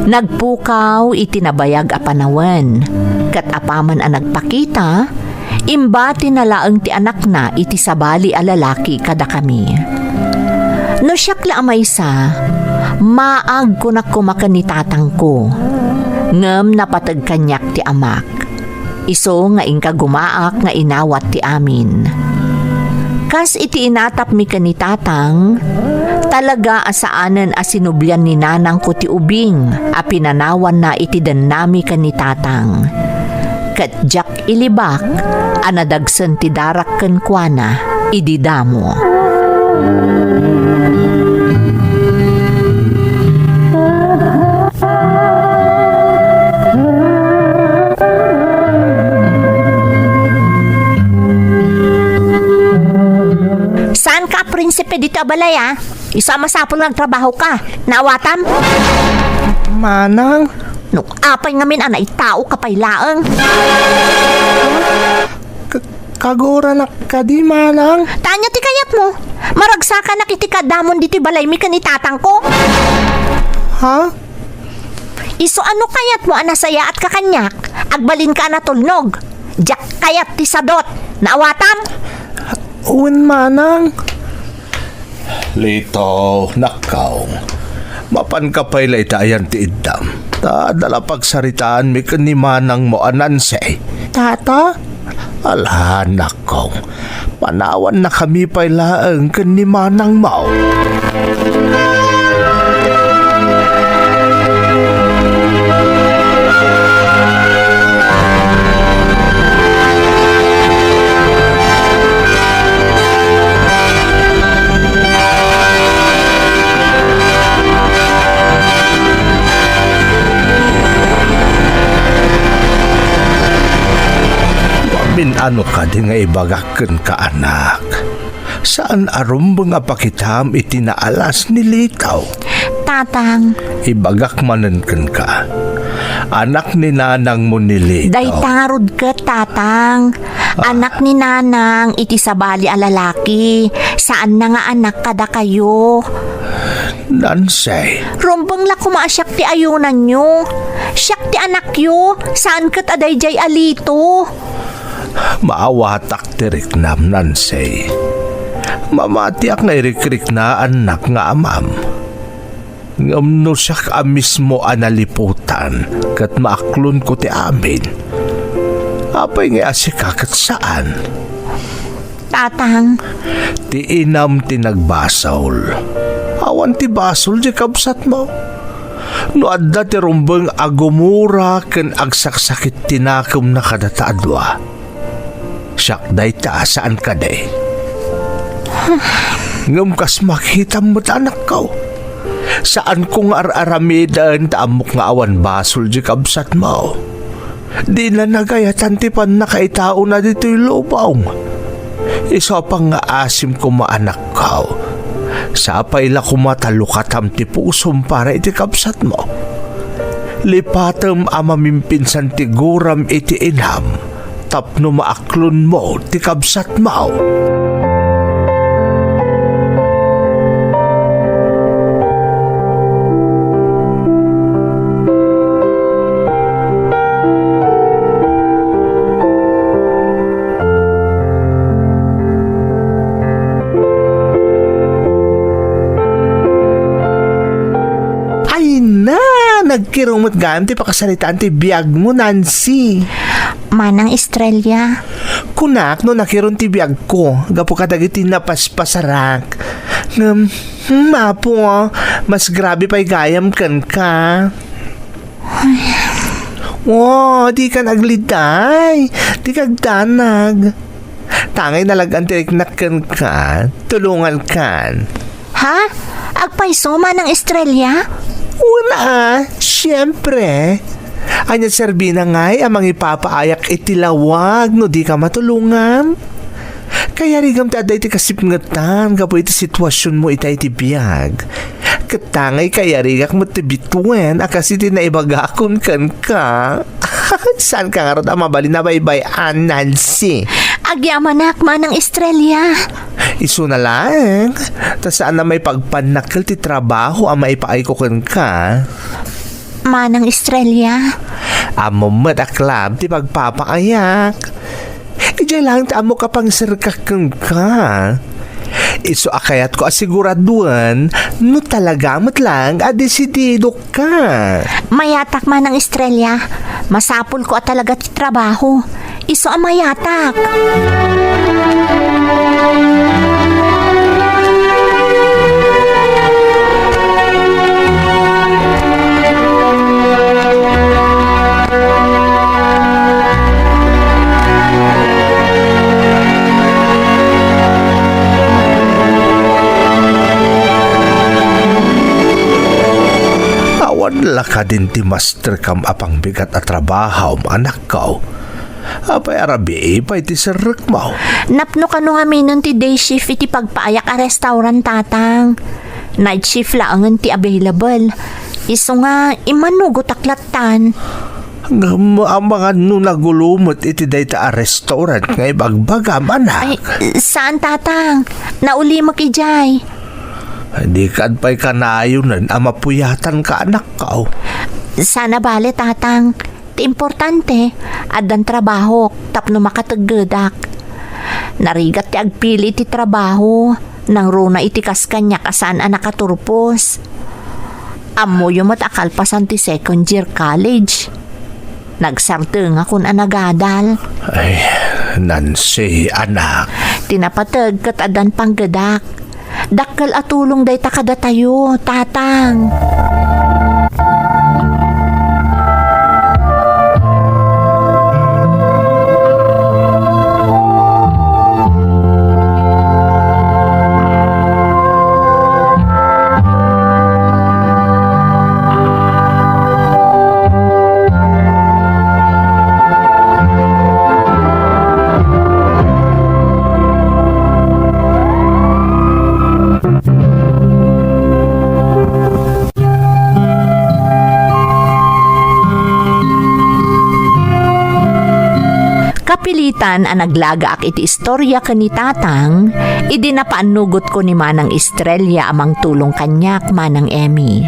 Nagpukaw iti nabayag a panawen, kat apaman a nagpakita, imbati na laeng ti anak na iti sabali a lalaki kada kami. No siyak la amaysa, maag ko na kumakan ni tatang ko. Ngem napatag kanyak ti amak. Iso nga ingka gumaak nga inawat ti amin. Kas iti inatap mi ni tatang, talaga asaanen asinubyan ni nanang ko ti ubing, a pinanawan na iti danami ni tatang. Kat jak ilibak, anadagsen ti darak kenkwana, ididamo. Saan ka, prinsipe, dito abalay, ha? Isama sapol ng trabaho ka. Naawatam? Manang, No, apay ngamin, anay, tao ka pa'y laeng. kagora na ka di, manang. Tanya ti kayat mo. Maragsa ka na kiti kadamon dito balay mi ni tatang ko. Ha? Iso ano kayat mo anasaya at kakanyak? Agbalin ka na tulnog. Jak kayat ti sadot. Naawatam? Uwan, manang. Lito, nakaw. Mapan ka pa'y laitayan ti idam. Dala pagsaritaan mi kanimanang mo anansay. Tata? Ala, nakaw. Panawan na kami pa'y laeng kanimanang mo. Ano ka di nga ibagaken ka anak? Saan arum nga pakitam itinaalas ni Litaw? Tatang, Ibagak manenken ka. Anak ni nanang mo ni Litaw. day tarod ka, tatang. Anak ni nanang, iti sabali a lalaki. Saan na nga anak kada kayo? Nansay, Rumbang la kumasyak ti ayunan nyo. Syak ti anak yo. Saan kat aday jay alito? maawatak tirik nam nansay. Mamatiak nga irikrik na anak nga amam. Ngamno siya ka mismo analiputan kat maaklon ko ti amin. Apay nga asika kat saan? Tatang, Ti inam ti nagbasol. Awan ti basol di kabsat mo. No adda ti rumbeng agumura ken agsaksakit tinakem na kadataadwa. Siyak day ta saan ka day? Ngam kas makita mo ta anak ko. Saan kong ar-aramidan ta amok nga awan basol di kabsat mo. Di na nagayatan ti pan nakaitao na dito'y lubong. Isa pa nga asim ko maanak ko. Sapay la kumatalukatam ti pusom para iti kapsat mo. Lipatam amamimpinsan ti guram iti inam. Tapno maaklon mo ti kapsat mo. Nagkirumot gam ti pakasalitaan ti biyag mo, Nancy. Manang Estrella. Kunak no nakiron ti biyag ko. Gapo kadagiti napaspasarak. Mapo, mas grabe pa'y gayam kan ka. Wow, di ka nagliday. Di kagdanag. Tangay nalagang tiriknak kan ka. Tulungan kan. Ha? Agpaiso, Manang Estrella? Una, siyempre. Anya serbi na nga'y amang ipapaayak itilawag no di ka matulungan. Kaya rigam taday ti kasipngatan kapo iti sitwasyon mo itay ti biyag. Katangay kaya rigak mo ti bituin akas iti naibagakon kan ka. Saan ka nga ron mabali na baybayan, Nancy? Agyamanak, Manang Estrella. Iso na lang. Tas saan na may pagpanakil ti trabaho ang maipaay ko kan ka? Manang Estrella. Amo madaklab ti pagpapaayak. Ijay lang ta amo kapang sirkakang ka. Iso akayat ko asiguraduan no talaga lang adesidido ka. Mayatak, Manang Estrella. Masapul ko at talaga ti trabaho. Iso ang mayatak. Laka din ti master kam apang bigat at trabaho anak ko. Apay arabi pa iti sarek mo. Napno ka nung aminon ti day shift iti pagpaayak a restaurant, tatang. Night shift laangan ti available. Iso nga imanugot aklatan. Ang mga nagulumot iti dayta a restaurant nga ibagbagam anak. Ay, saan, tatang? Nauli mo kijay. Hindi ka pa'y kanayunan amapuyatan ka anak ko. Sana bale, tatang. Ti importante, adan trabaho, tapno makataggedak. Narigat ti agpili ti trabaho, nang runa itikas kanya kasaan nakaturpos. Amo yung matakalpasan ti second year college. Nagsarte nga kun anagadal. Ay, Nancy, anak. Tinapatag kat adan panggedak. Dakkel atulong day takada tayo, tatang. Kapilitan ang naglaga ak iti istorya kani tatang, idi napaanugot ko ni Manang Estrella amang tulong kanyak Manang Emmy.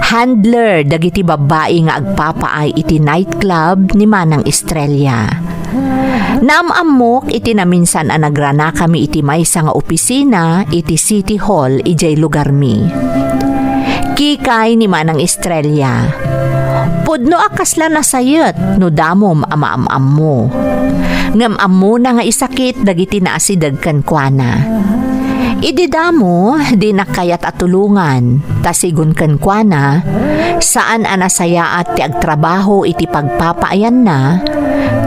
Handler dagiti babae nga agpapaay iti nightclub ni Manang Estrella. Naamamok iti naminsan ang nagrana kami iti maysa nga opisina iti City Hall ijay lugar mi. Kikay ni Manang Estrella. Pudno akasla na sayot no damom amaam-am mo. Ngam-am mo na nga isakit dagiti naasidag kan kuana. Ididamo di nakayat at tulungan tasigon kan kuana saan anasaya at ti agtrabaho iti pagpapaayan na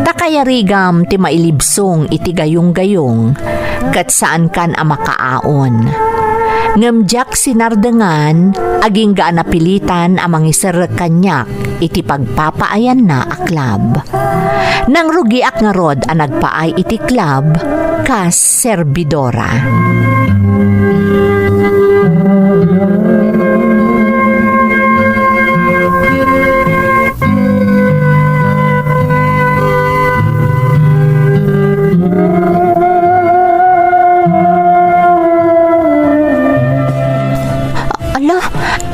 takayarigam ti mailibsong iti gayong-gayong kat saan kan amakaaon. Ngamjak sinardengan aging gaan napilitan amang isir kanyak iti pagpapaayan na aklab. Nang rugiak nga rod ang nagpaay iti klab kas serbidora.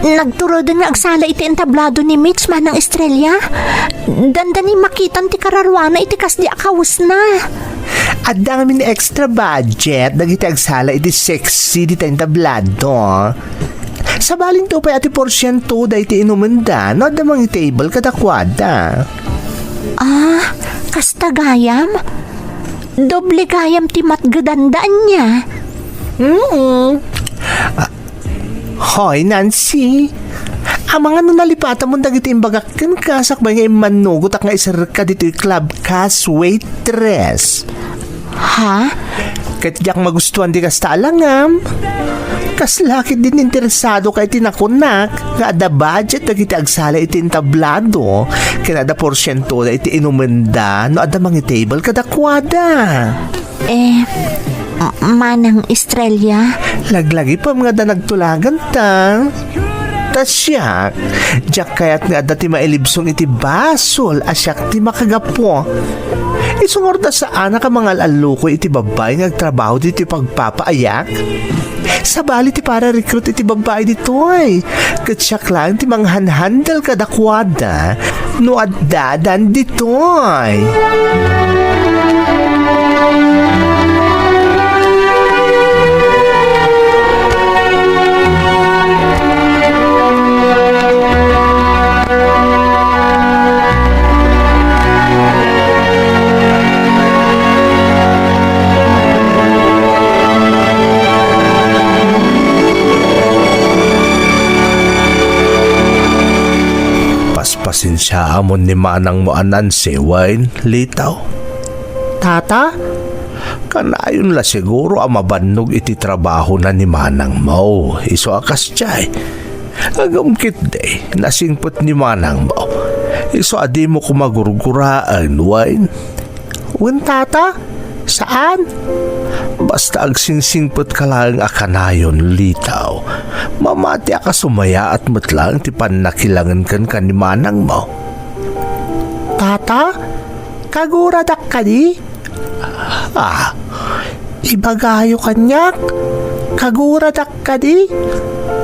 Nagturo din nga agsala iti entablado ni Mitch Manang Estrella. Dandani makitan ti kararwana iti kasdi akawus na. At dami ni extra budget dagiti agsala iti sexy di entablado. Sa baling to pa ati porsyento da iti inumanda no damang table kadakwada. Ah, kasta gayam? Doble gayam ti matgadandaan niya. Hoy, Nancy. Ang mga nalipatan mo dagiti imbagak kan kasakbay nga imanugot at nga isar ka dito yung club kas waitress. Ha? Katyak magustuhan di kasta alangam. Kas lakit din interesado kay tinakunak nga ada budget dagiti agsala iti entablado kaya ada porsyento da iti inumenda no ada mga table kadakwada. Manang Estrella? Laglagi pa mga da nagtulagan ta. Tasyak, diyak kayat nga dati mailibsong iti basol asyak ti makagapo. Isungorda saan ka mga aluko iti babay nga agtrabaho dito pagpapaayak. Sabali ti para recruit iti babay dito ay. Katsyak lang ti manghanhandal kadakwada no addadan dito ay. Pasensya amon ni Manang mo anan si Wine, litaw. Tata? Kanayon la siguro ang mabannog iti trabaho na ni Manang mo. Iso akas tiyay. Agamkit de, nasingpot ni Manang mo. Iso adi mo kumagurguraan, Wine. Wen tata? Saan? Basta agsingsingpot ka lang akanayon, litaw. Mamati ka sumaya at matlang ti panakilangan kan ni Manang mo. Tata? Kaguradak ka di? Ibagayo kanyak? Kaguradak ka di?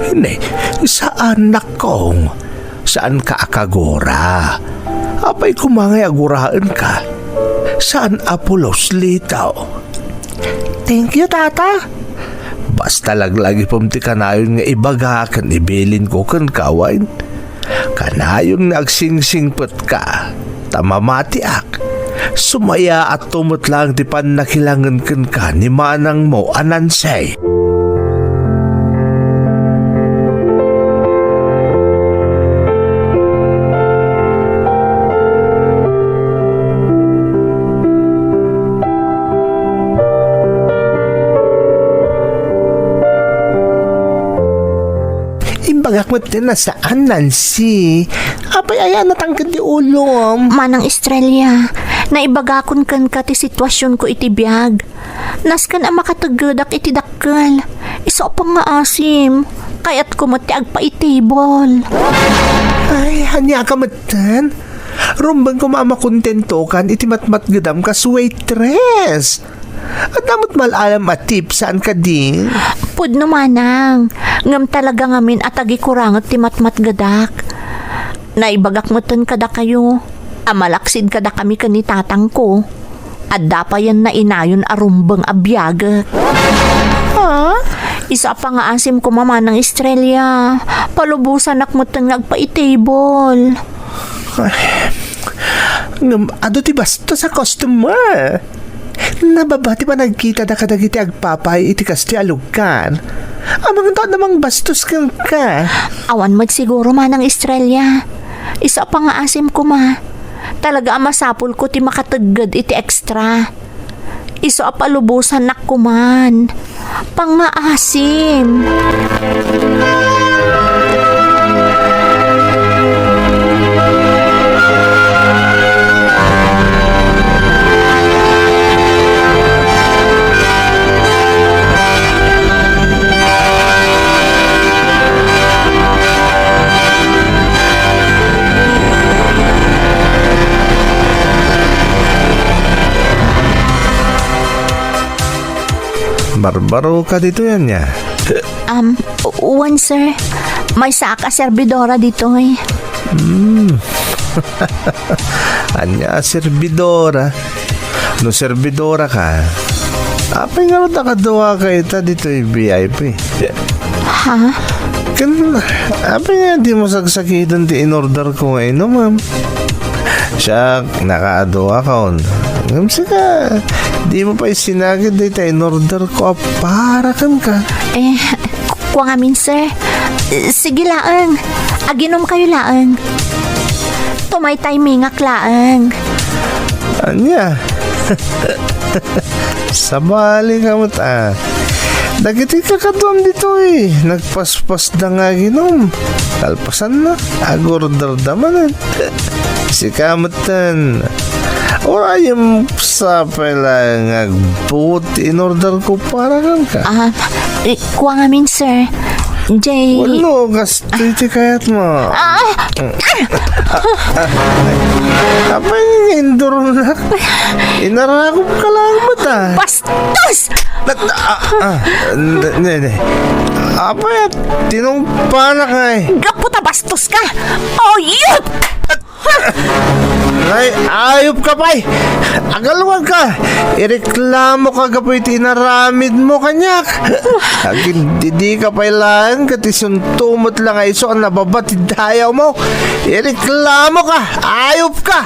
Hindi, saan nakong? Saan ka akagora? Apay kumangay aguraan ka? Saan Apolos, litaw? Thank you, tata. Basta laglagi pumti kanayon nga ibaga kan ibilin ko kan kawain. Kanayon nga agsingsingpot ka, tamamati ak. Sumaya at tumot lang di pan nakilangan kan ka ni Manang mo anansay. Bagakmat din na saan, Nancy? Apay ayan natangkad di ulom. Manang Estrella, naibagakon kan ka ti sitwasyon ko iti biyag. Naskan ang makatagadak iti dakkel. Iso pa nga asim. Kaya't kumati agpa-itable. Ay, hanya ka matan. Rumbang kumamakontento kan iti matmatgadam ka waitress. At namot malalam at tip saan ka din? Pudno manang, ngam talaga ngamin at agikurangat ti matmatgadak. Naibagakmatan kada kayo, amalaksid kada kami kanitatang ko. At dapayan na inayon arumbang abiyag. Ha? Isa pa nga asim ko mama ng Estrella. Palubusan ak mo nagpa-table. Ado ti basto sa customer. Nababati pa nagkita da kadagiti agpapay iti kas ti alugan. Amang taon namang bastos kang ka. Awan magsiguro manang Estrella. Isa pa nga asim ko ma. Talaga ang masapul ko ti makatagad iti extra. Isa palubusan nak kuman. Pang maasim. Barbaro ka dito yan niya. Uwan sir. May saka servidora dito eh. Anya, servidora. No servidora ka. Apay nga nakadawa ka ita dito yung VIP. Ha? Apay nga di mo sagsakitan di in-order ko ngayon, no ma'am? Siya, nakaadawa ka on. Ngamsi ka, di mo pa isinagid dito in-order ko para kan ka. Kuha ngamin sir. Sige laang. Aginom kayo laang. Tumay timing ak laang. Anya? Sabali ka mo ta. Dagiti ka kaduam dito eh. Nagpaspas na nga ginom. Kalpasan na. Agorder damanan. Si kamutan. Ora yung sa pala ngagbuti in order ko para kan ka. Kuha ngamin sir. Jay. Walo, gastiti kayat mo. Apay indoro na. Inarakop ka lang mo ta. Bastos! Hindi. Apay, tinumpa na ka eh. Gaputa bastos ka! Oh, yun! Ay, ayop ka pa eh. Agalwag ka. Ireklamo ka kapoy tinaramid mo kanyak. Di ka pa ilan katisuntumot lang ay so ang nababatid ayaw mo. Ireklamo ka. Ayop ka.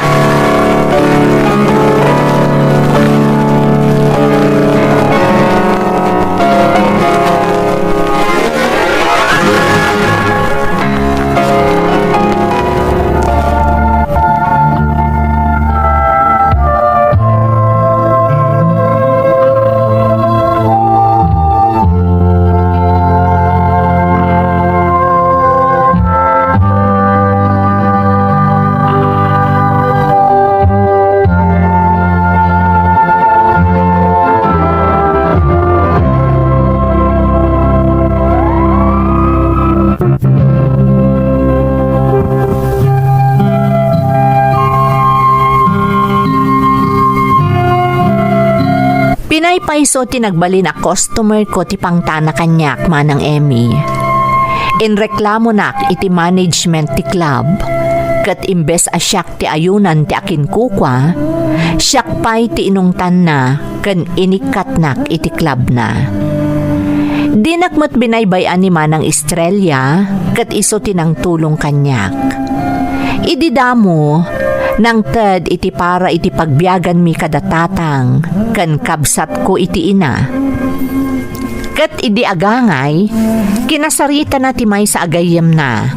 Pinaypayso tinagbali na customer ko ti pangtana kanyak manang Emmy. Inreklamo nak iti management ti club. Kat imbes a siyak ti ayunan ti akin kukwa, siyak pa'y ti inungtan na kan inikat nak iti club na. Dinakmat binaybayan ni manang Estrella kat iso tinang tulong kanyak. Ididamo nang ted iti para iti pagbiyagan mi kadatatang kan kabsat ko iti ina. Kat idi agangay, kinasarita na ti may sa agayem na,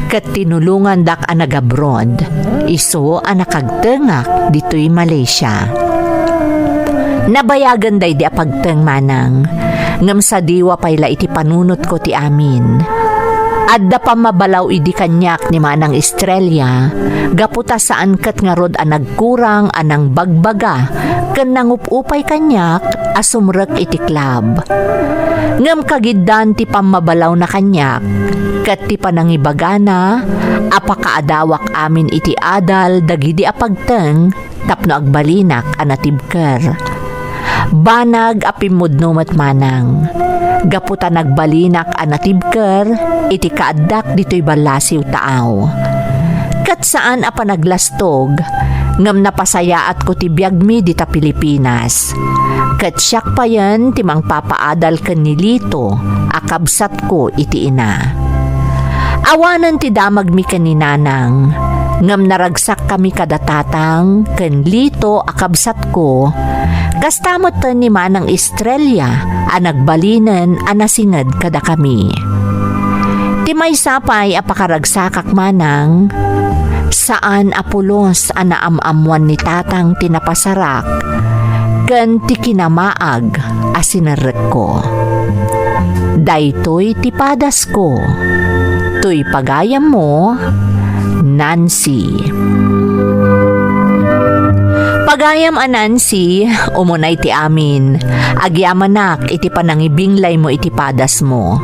kat tinulungan dak anag-abroad, iso anakagtengak dito'y Malaysia. Nabayagan day di apagteng manang, ngam sa diwa payla iti panunot ko ti amin. Adda pa mabalaw idi kanyak ni manang Estrella, gaputa saan kat nga rod nagkurang anang bagbaga, ken nangup-upay kanyak asumrek iti club. Ngam kagiddan ti pamabalaw na kanyak, kat ti panangibagana, apakaadawak amin iti adal dagidi apagteng, tapno agbalinak anatibker. Banag apimudnumat manang. Gaputa nagbalinak anatibker, iti kaaddak dito'y balasiw taaw. Kat saan apa naglastog, ngam napasayaat ko ti biag mi dita Pilipinas. Kat siyak pa yan timang papaadal kan ni Lito, akabsat ko iti ina. Awanan ti damag mi kan ni nanang, ngam naragsak kami kadatatang kan Lito akabsat ko, kastamot ni manang Estrella, anagbalinan anasingad kada kami. Ti may sapay apakaragsakak manang, saan apulos anaamamwan ni tatang tinapasarak, kan ti kinamaag asinarek ko. Daytoy ti padas ko, tuy pagayam mo, Nancy. Pagayam a Nancy, umunay ti amin, agyamanak iti panangibinglay mo iti padas mo.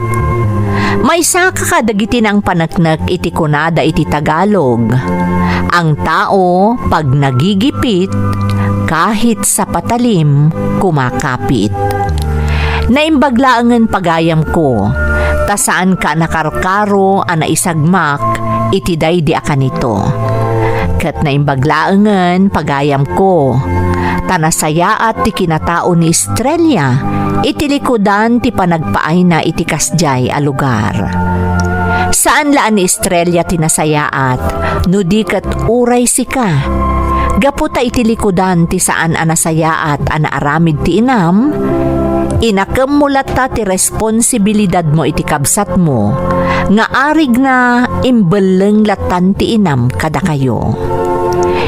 May saka kadagiti ng panaknak iti kunada iti Tagalog. Ang tao pag nagigipit, kahit sa patalim, kumakapit. Naimbaglaangan pagayam ko, tasaan ka nakarkaro ana isagmak, iti daydi akanito. Kat naimbaglaangan pagayam ko, tanasayaat ti kinatao ni Estrella, iti likudan ti panagpaay na iti kasjay a lugar. Saan laan ni Estrella tinasayaat, no di kat uray sika. Gaputa iti likudan ti saan anasayaat anaaramid ti inam, inakemulat ta ti responsibilidad mo iti kabsat mo, nga arig na imbeleng latan ti inam kada kayo.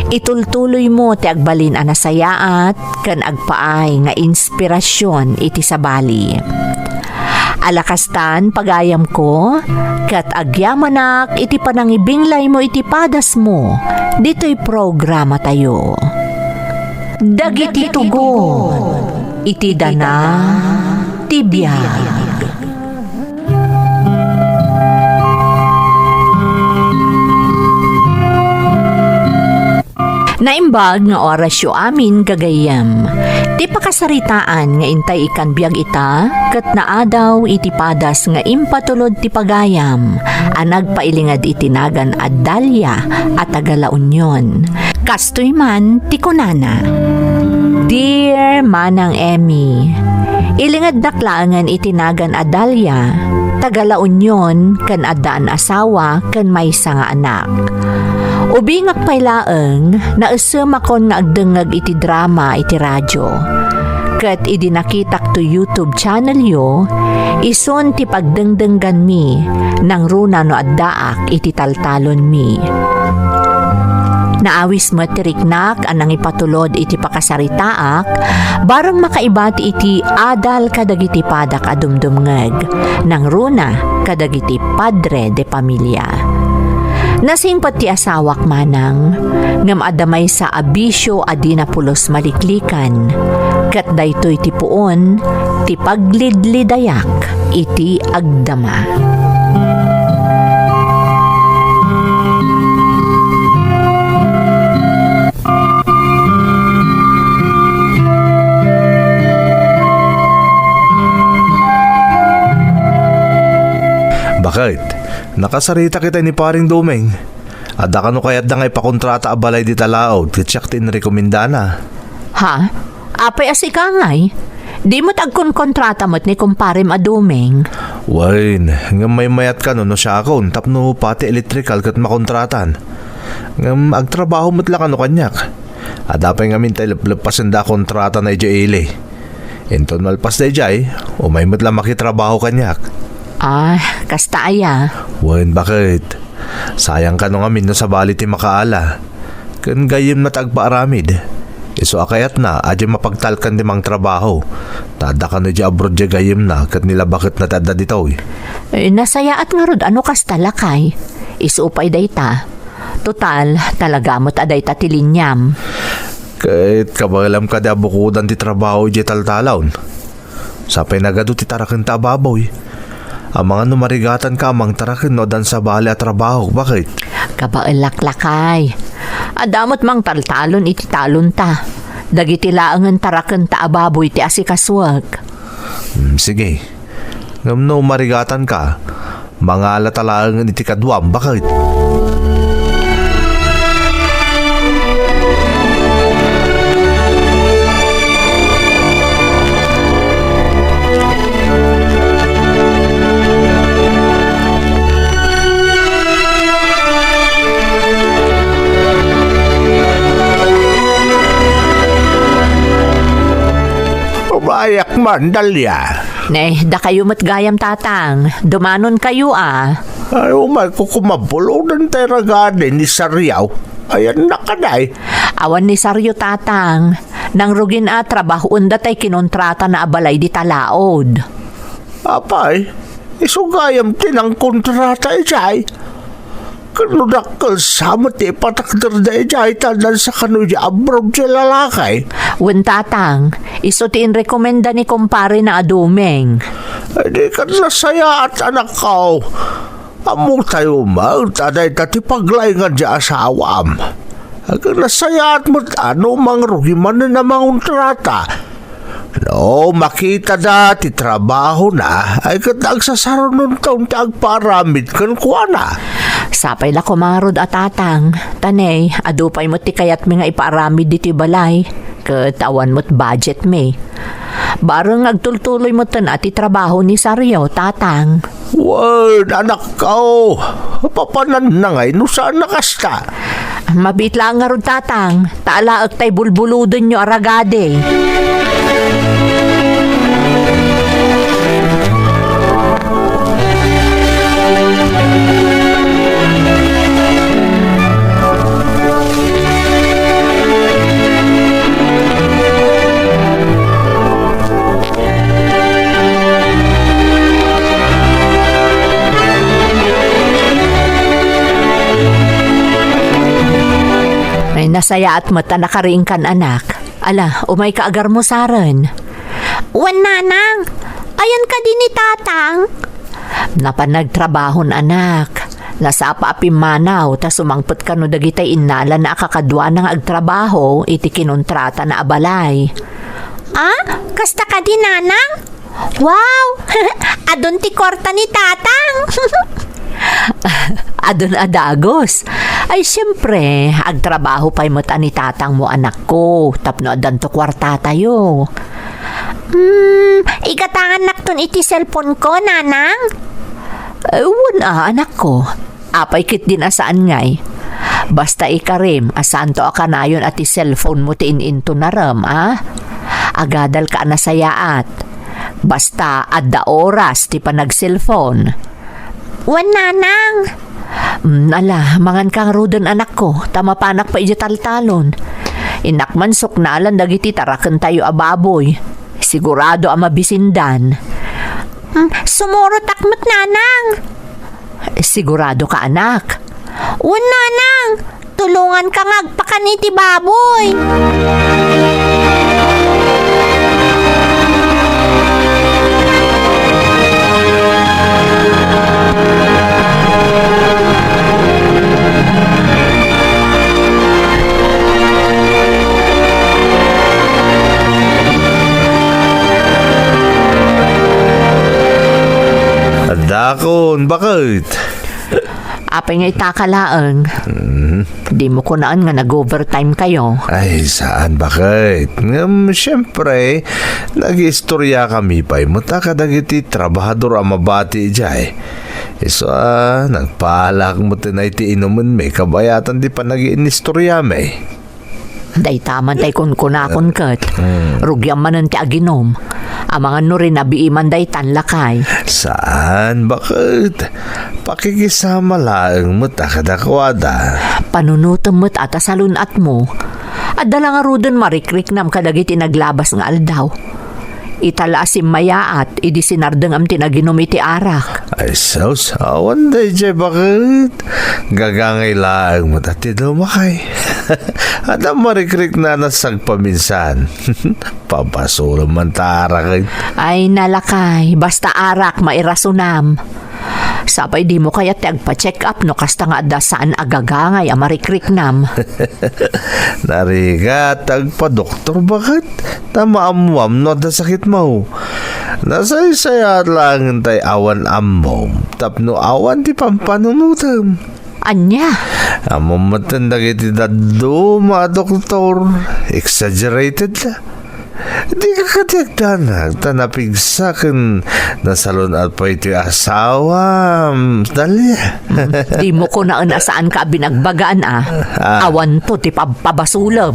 Itultuloy mo ti agbalin anasayaat, kan agpaay nga inspirasyon iti sabali. Alakastan pagayam ko, kat agyamanak iti panangibinglay mo iti padas mo, dito'y programa tayo. Dagiti tugon, iti dana, tibiyag. Naimbag nga orasyo amin gagayam. Ti pakasaritaan nga intay ikan biyag ita, kat naadaw iti padas nga impatulod ti pagayam, anag pailingad itinagan at Dalia at Tagala Union. Kastoy man ti kunana. Dear Manang Emmy, ilingad naklaangan itinagan at Dalia, Tagala Union, kan addaan asawa, kan may nga anak. Ubingak paylaeng, naasem akon nga agdengag iti drama iti radyo. Kat idinakitak to YouTube channel yo, ison ti pagdengdenggan mi, nang runa no addaak iti taltalon mi. Naawis mo tiriknak anang ipatulod iti pakasaritaak, barang makaibati iti adal kadagiti padak adumdumngeg, nang runa kadagiti padre de pamilya. Nasing pati asawak manang, ngam adamay sa abisyo adina pulos maliklikan, kat daytoy ti puon, ti paglidlidayak, iti agdama. Bakit? Nakasarita kita ni paring Dumeng. Adda ka no kaya't da ngay pakontrata a balay di talaod, kitsak tinrekomenda na. Ha? Apay asikangay? Di mo't agkon kontrata mo't ni kumparem adumeng. Wain, nga may mayat ka no siya akon, tapno pati electrical kat makontratan. Nga agtrabaho mo't lang ano kanyak. Adapay nga mintay lepasan da kontrata na ijaili. Enton malpas da ijay, umay mo't lang makitrabaho kanyak. Ah, kasta aya. Wain, bakit? Sayang ka no nga min no sa bali ti makaala. Kan gayim na tagpaaramid. Iso akayat na, adya mapagtalkan di mang trabaho. Tada ka na di abroad di gayim na, kat nila bakit natada dito eh. Nasayaat nga rod, ano kasta lakay? Isupay dayta. Total, talaga mo't adayta tilinyam. Kahit kabalam ka di abukudan ti trabaho di taltalon. Sapay nagado ti tarakin tababoy. Ang mga numarigatan ka amang tarakin no dan sa bali at trabaho. Bakit? Kabaalaklakay. Adamot mang taltalon iti talon ta. Dagiti laangan taraken ta ababoy ti asikaswag. Sige. Ngam no marigatan ka, mga alatalaangan iti kadwam. Bakit? man, Dalia. Da kayo matgayam tatang. Dumanon kayo Ay, umay ko kumabulunan tayo ragani ni Saryaw. Ayan na kaday. Awan ni Saryo tatang. Nang rugin trabahoon datay kinontrata na abalay di talaod. Apay, isugayam tinang kontrata ijay. Kanudakal samat patakder da ijay tanan sa kanuya abroad sa lalakay. Wen tatang, isutiin rekomenda ni kumpare na adumeng. Ay, di ka nasaya at anak ko. Among tayo mag, taday tati paglayngan di asawam. Hanggang nasaya at mo't ano mang rugi man na mga kontrata. No, makita na ti trabaho na ay katag sa sarunon taon ti agparamid kan kuana. Sapay la kumarod tatang. Tanay, adupay mo ti kayat mi nga ipaaramid diti balay. Katawan mo't budget mi. Barang agtultuloy mo tan ati trabaho ni Saryo, tatang. Word, anak ko. Papanan na ngay, no saan nakasta? Mabit lang nga ron tatang. Taalaag tay bulbuludon nyo aragade. Ay nasaya at mata nakaring kan anak. Ala, umay ka agar mo saran. Wan nanang, ayan ka din ni tatang. Napanagtrabahon anak. Nasapa apimanaw ta sumangpet ka no dagitay innala na akakadwa ng agtrabaho iti kinontrata na abalay. Kasta ka din nanang? Wow, adon ti korta ni tatang. Adon adagos. Ay siyempre, agtrabaho pa'y mo ni tatang mo anak ko. Tapno adan to kwarta tayo. Igatangan nakton iti cellphone ko, nanang. Wala anak ko. Apay kit din asaan ngay. Basta ikarim, asan to akanayon at cellphone mo tiin-into na ram, Agadal ka nasayaat. Basta adda oras ti panag-cellphone. Wan nanang. Ala, mangan kang rudon anak ko. Tama panak pa taltalon. Inakman suknalan dagiti taraken tayo ababoy. Sigurado ang mabisindan. Sumuro takmat nanang. Sigurado ka anak. Wan nanang, tulungan ka ngagpakaniti baboy. Dakon, bakit? Apay nga itakalaang. Di mo ko naan nga nag-overtime kayo. Ay, saan bakit? Siyempre, nag-istorya kami pa'y mutakadagiti trabahador ang mabati jay. Iso nagpaalak mo tinay ti inuman may kabayatan di pa nag-inistorya may. Day taman tay kun kunakon kat. Rugyam manan ti aginom. Ang mga nurin na biiman day tanlakay. Saan? Bakit? Pakikisama lang mo takadakwada. Panunutom mo't ata salunat mo. At dala nga rudon marikrik nam kadagiti naglabas nga aldaw. Itala asim mayaat, idi sinardeng am tinaginom iti arak. Ay, sawan day jay bakit? Gagangay lang mo dati daw makay. At ang marikrik na nasag paminsan. Papasuro man tarak. Ay nalakay, basta arak mairasunam. Sapay di mo kaya tagpa-check up no kasta nga da saan agagangay ang marikrik nam. Nariga, tagpa-doktor bakit? Tama-amuam no da sakit mo. Nasay-saya lang tay awan amom. Tapno awan di pampanunutam. Anya? Amom matandag iti daddo, mga doktor. Exaggerated la. Di ka katiagdanag, tanapigsakan na salon at pa ito'y asawa. Dali. Di mo ko naan asaan ka binagbagaan Awan to ti pabasulam.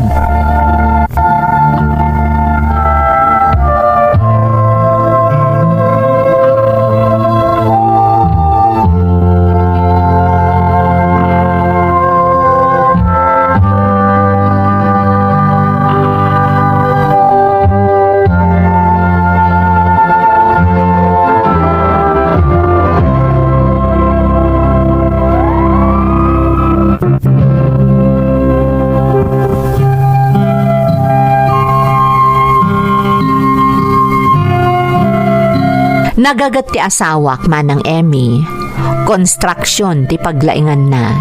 Nagagat ti asawak manang Emmy. Construction ti paglaingan na.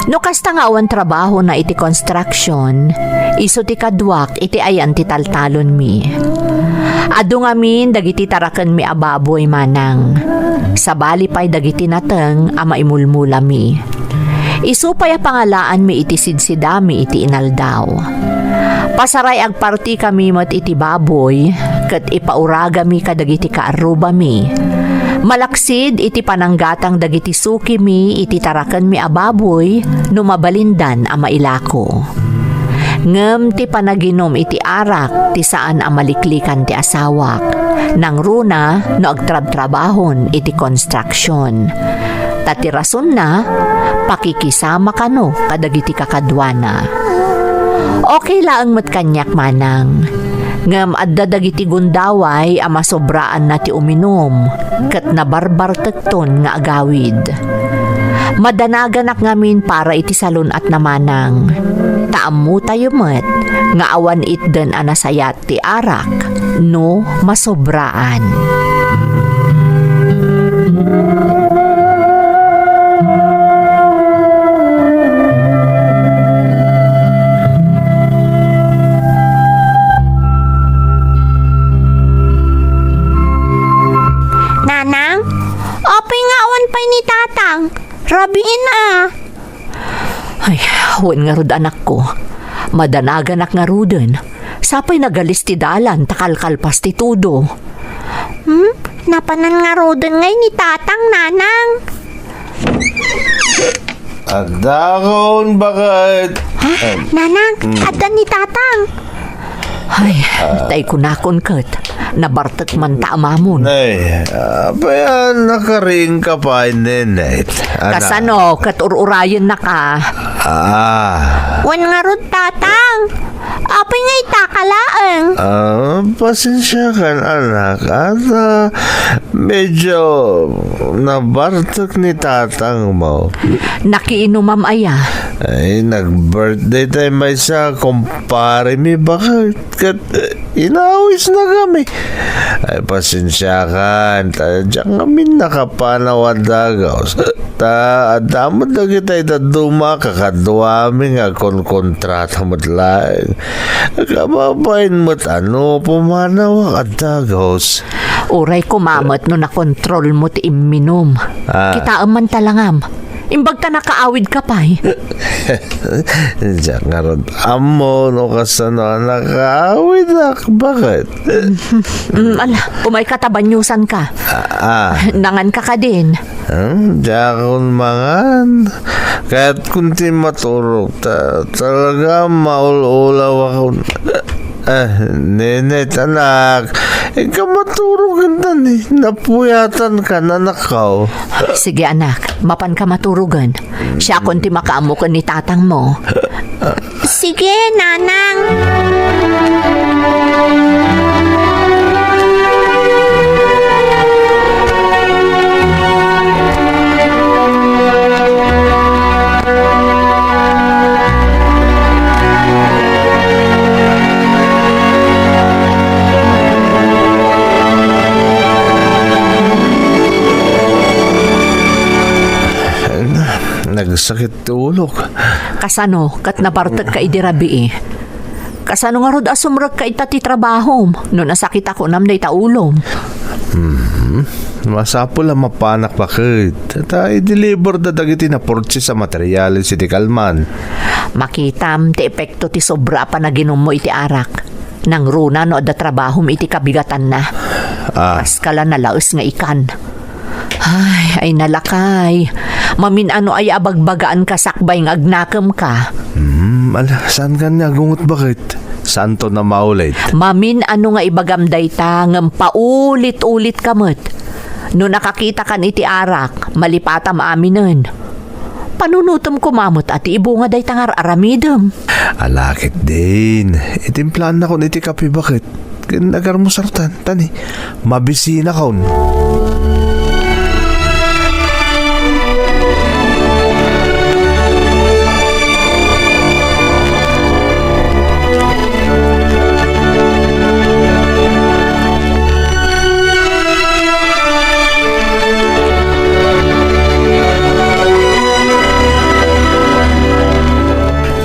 No kasta nga awan trabaho na iti construction, iso ti kadwak iti ayan ti taltalon mi. Adu ngamin dagiti taraken mi ababoy manang. Sabali pa'y dagiti nateng ama imulmula mi. Isu pa'y pangalaan mi iti sidsidami iti inaldaw. Pasaray agparti kami mat iti baboy, ket ipauraga mi kadagiti kaaruba mi. Malaksid iti pananggatang dagiti suki mi iti taraken mi ababoy no mabalindan a mailako. Ngem ti panaginom iti arak ti saan a maliklikan ti asawak. Nang runa no agtrab-trabahon iti construction. Tati rason na pakikisama kano kadagiti kakadwana. Okay laang met kanyak manang. Ngam adda dagiti gundaway a masobraan na ti uminom ket nabarbar tekton nga agawid. Madanaganak ngamin para iti salon at namanang. Taammo tayo met nga awan itden a nasayat ti arak no masobraan. Nanang, opay nga awan pa'y ni tatang. Rabiin Ay, huwag nga rod anak ko. Madanaganak nga ruden. Sapay nagalis ti dalan takalkalpas ti tudo. Napanan nga roden ngay ni tatang, nanang. Adakon bakit? Nanang, adan ni tatang. Ay, tay kunakon ket. Nabartek man ta amamon. Nay, apayan nakaring ka pa nenet. Kasano, ket ururayan na ka. Wan nga rod tatang. Apay nga itakalaang. Pasensya kan anak at medyo nabartok ni tatang mo. Nakiinumam aya. Ay, nag-birthday tayo may sa kumpare mi bakit? Kat inawis na kami. Ay, pasensya kan. Diyan kami nakapanawan dagaw. Adamot na kita itaduma kakadwami nga kontrata mo't laing. Kababain mo't ano pumanaw at dagos. Uray kumamot no nakontrol mo ti iminom. Kita man talangam. Imbag ta nakaawid ka pa eh. Diyan nga ron. Amo no kasano nakaawid ak. Bakit? Ala, umay katabanyusan ka. Nangan ka ka din. Diyan akong mangan. Kahit kunti maturog talaga maululaw ako. Nenet anak, ikaw maturugan na ni. Napuyatan ka na nakaw. Sige anak, mapan ka maturugan. Siya konti makaamo ka ni tatang mo. Sige, nanang. Nagsakit ulo. Kasano, kat nabartag ka idirabi eh. Kasano nga rod asumrag ka itati trabaho. No nasakit ako namday taulom. Masapo lang mapanak bakit. I-deliver na dagiti na purchase sa materialis iti kalman. Makitam ti epekto ti sobra pa na ginom mo iti arak. Nang runa no da trabaho mo iti kabigatan na. Paskala na laos nga ikan. Ay nalakay. Mamin ano ay abagbagaan ka sakbay ng agnakam ka. Saan ka niya gungot bakit? Saan to na maulit? Mamin ano nga ibagamday ta ngam paulit-ulit kamot. No nakakita kan iti arak, malipatam aminan. Panunutom kumamot at ibunga day tangar aramidem. Alakit din. Itimplan na kon iti kape bakit? Nagar mo sartan, tani. Mabisina kaon.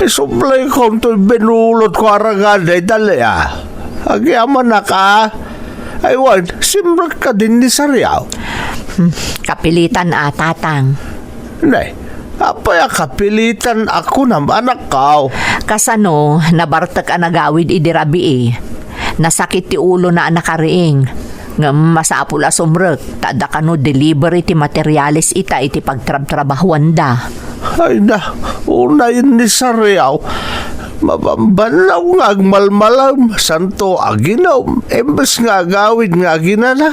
sublay ko ito'y binulot ko araganday dali Agyaman na ka. Aywan, simrak ka din ni Saryaw. Kapilitan tatang. Nay, apay kapilitan ako naman akaw. Kasano, nabartak ang nagawid idirabi Nasakit ti ulo na nakariing. Nga masapul asumrek, tada ka no delivery ti materialis ita iti pagtrab-trabahuan da. Ay na, unayin ni Saryaw. Mabambalaw nga agmalmalam, santo aginaw, embes nga agawid nga aginana.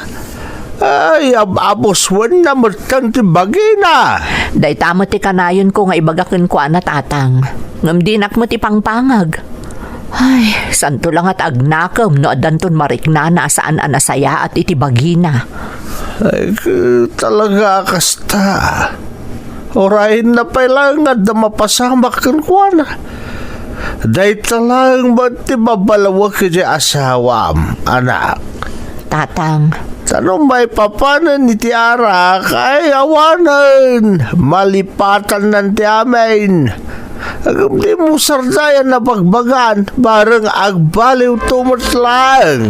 Ay, aboswan na matang ti bagina. Day tamo ti kanayon ko nga ibagakin ko tatang. Ngam dinak mo ti pangpangag. Ay, santo lang at agnakam no adanton mariknana saan anasaya at iti bagina. Ay, talaga kasta. Orahin na pailangan na mapasamak kan ko na. Day talang ba't ti babalawag ka di asawam, anak? Tatang, Tanong may papanan ni Tiara kay awanan, malipatan ng tiamin. Agam di mo sardayan na bagbagan, barang agbaliw tumot lang.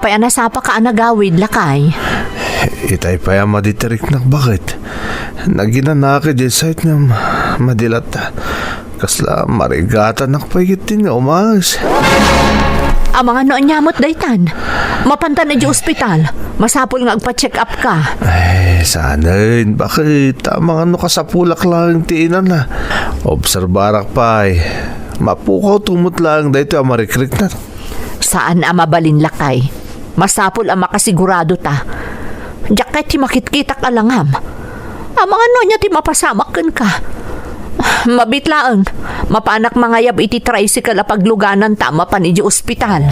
apay anasapa ka anagawid lakay. Itay pa yung maditirik na bakit. Naginanakid yung site ng madilat. Kasla marigata nakpagitin nga umas. Ang mga noon nyamot daytan. Mapanta na di ospital. Masapol nga agpa-check up ka. Ay, sanayin. Bakit? Mga ano ka sa pulak lang tiinan na. Obserbarak pa ay. Mapukaw tumot lang dahito ang marikrik na. Saan ang mabalin lakay? Masapol ang makasigurado ta. Diyak kahit ti makitkitak alangam. Ang mga noon niya ti mapasamakan ka. Mabitlaang, mapanak mangayab iti tricycle a pagluganan tama pa ni di ospital.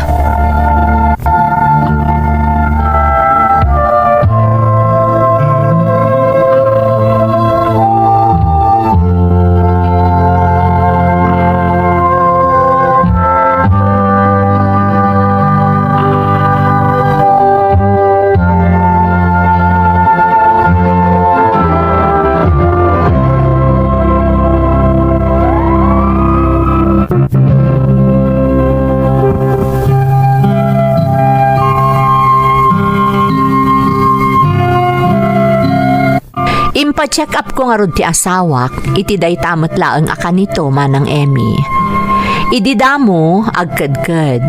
Impa-check up ko nga rod ti asawak, iti day tamat laang akanito manang Emmy. Ididamo agkadkad,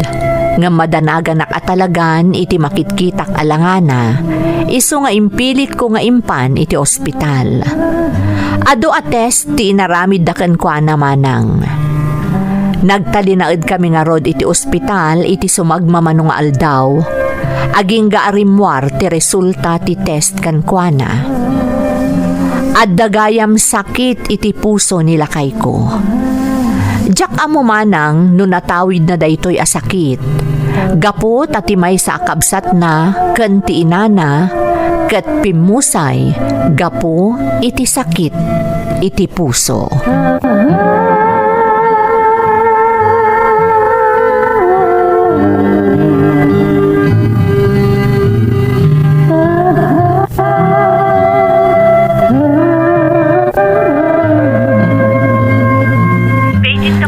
nga madanagan nakatalagan iti makitkitak alangana, iso nga impilit ko nga impan iti ospital. Ado atest ti inaramid dakan kwa na manang. Nagtalinaed kami nga rod iti ospital iti sumagmamano nga aldaw, aging gaarimwar ti resulta ti test kan kwa na. At dagayam sakit iti puso nila kay ko. Diyak amo manang no natawid na daytoy asakit. Gapot at imay sa akabsat na kanti inana kat pimusay gapo iti sakit iti puso.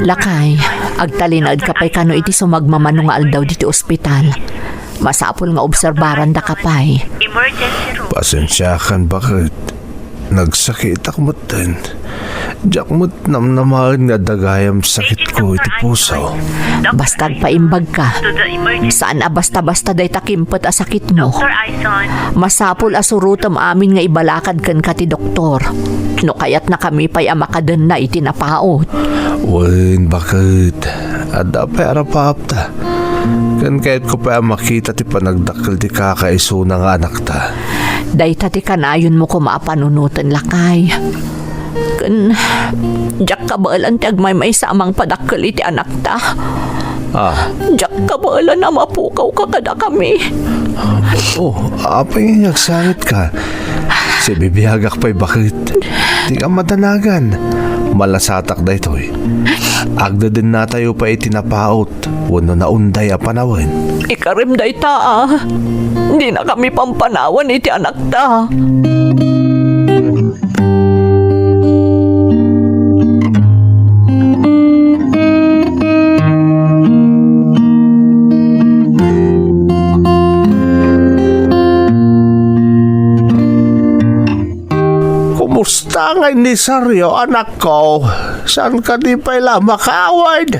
Lakay, agtalinaad kapay kano iti sumagmamano nga aldaw diti ospital. Masapol nga obserbaran da kapay. Pasensyakan bakit? Nagsakit akmot din. Diyak mo't namnamahan nga dagayam sakit ko iti puso. Bastag paimbag ka. Saan basta-basta day takimpot a sakit mo? Masapol asurutam amin nga ibalakad kan ka ti doktor. No kayat na kami pa'y amakadan na itinapaot. Wen, bakit? Ada pa arapap ta. Kan kahit ko pa makita ti panagdakkel ti kakaiso ng anak ta. Day tati kanayon mo ko maapanunutan lakay. Kan, diyak kabalan ti agmay may samang padakkel iti anak ta. Jack kabala na mapukaw ka kada kami. Oh, apay nagsangit ka. Si bibiyagak pa'y bakit? Di ka madanagan. Malasatak da ito'y. Agda din na tayo pa itinapaot. Wano na unday a panawan. Ikarim da ita Hindi na kami pampanawan iti anak ta. Kumusta nga ni Saryo, anak ko? Saan ka di pala makaawad?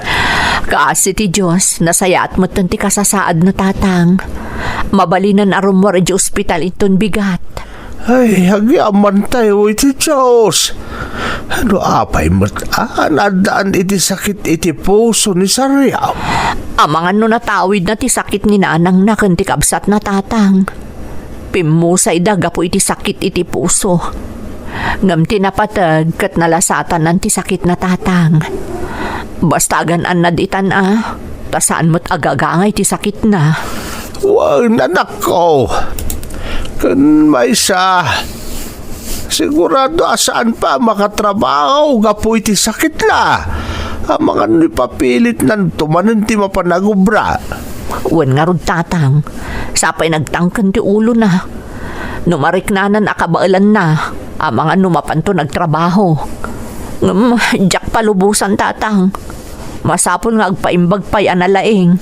Kasi ti Diyos, nasayaat mo ti kasasaad na tatang. Mabalinan arum mo di ospital iton bigat. Ay, hagyaman tayo iti Diyos. Ano apay mo't adaan iti sakit iti puso ni Saryo? Amangan no natawid na ti sakit ni nanang na kanti kabsat na tatang. Pimusay daga po iti sakit iti puso. Ngam tinapatag kat nalasatan ng ti sakit na tatang. Bastagan anad itan tasaan mo't agagangay ti sakit na. Wag nanak ko. Kan may sa sigurado asaan pa makatrabaho gapu iti sakit na. Amangan ni papilit nan tumanan ti mapanagubra. Wan nga rod tatang, sapay nagtangkan ti ulo na. Numariknanan akabaalan na. Amang numapan to nagtrabaho. Jack palubusan tatang. Masapon nga agpaimbag pa'y analaing.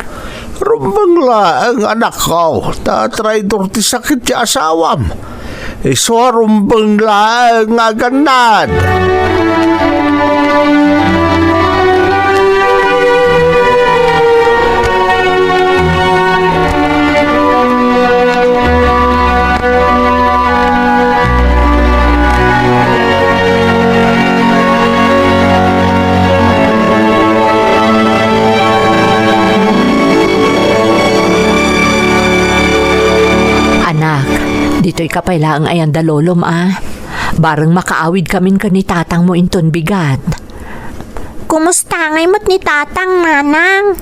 Rumbang laang anak ko. Tatraidor ti sakit ti asawam. Iso rumbang laang nga ganad. Dito'y kapailaang ayan dalolom Barang makaawid kamin ka ni tatang mo inton bigat. Kumusta ngay mo't ni tatang, nanang?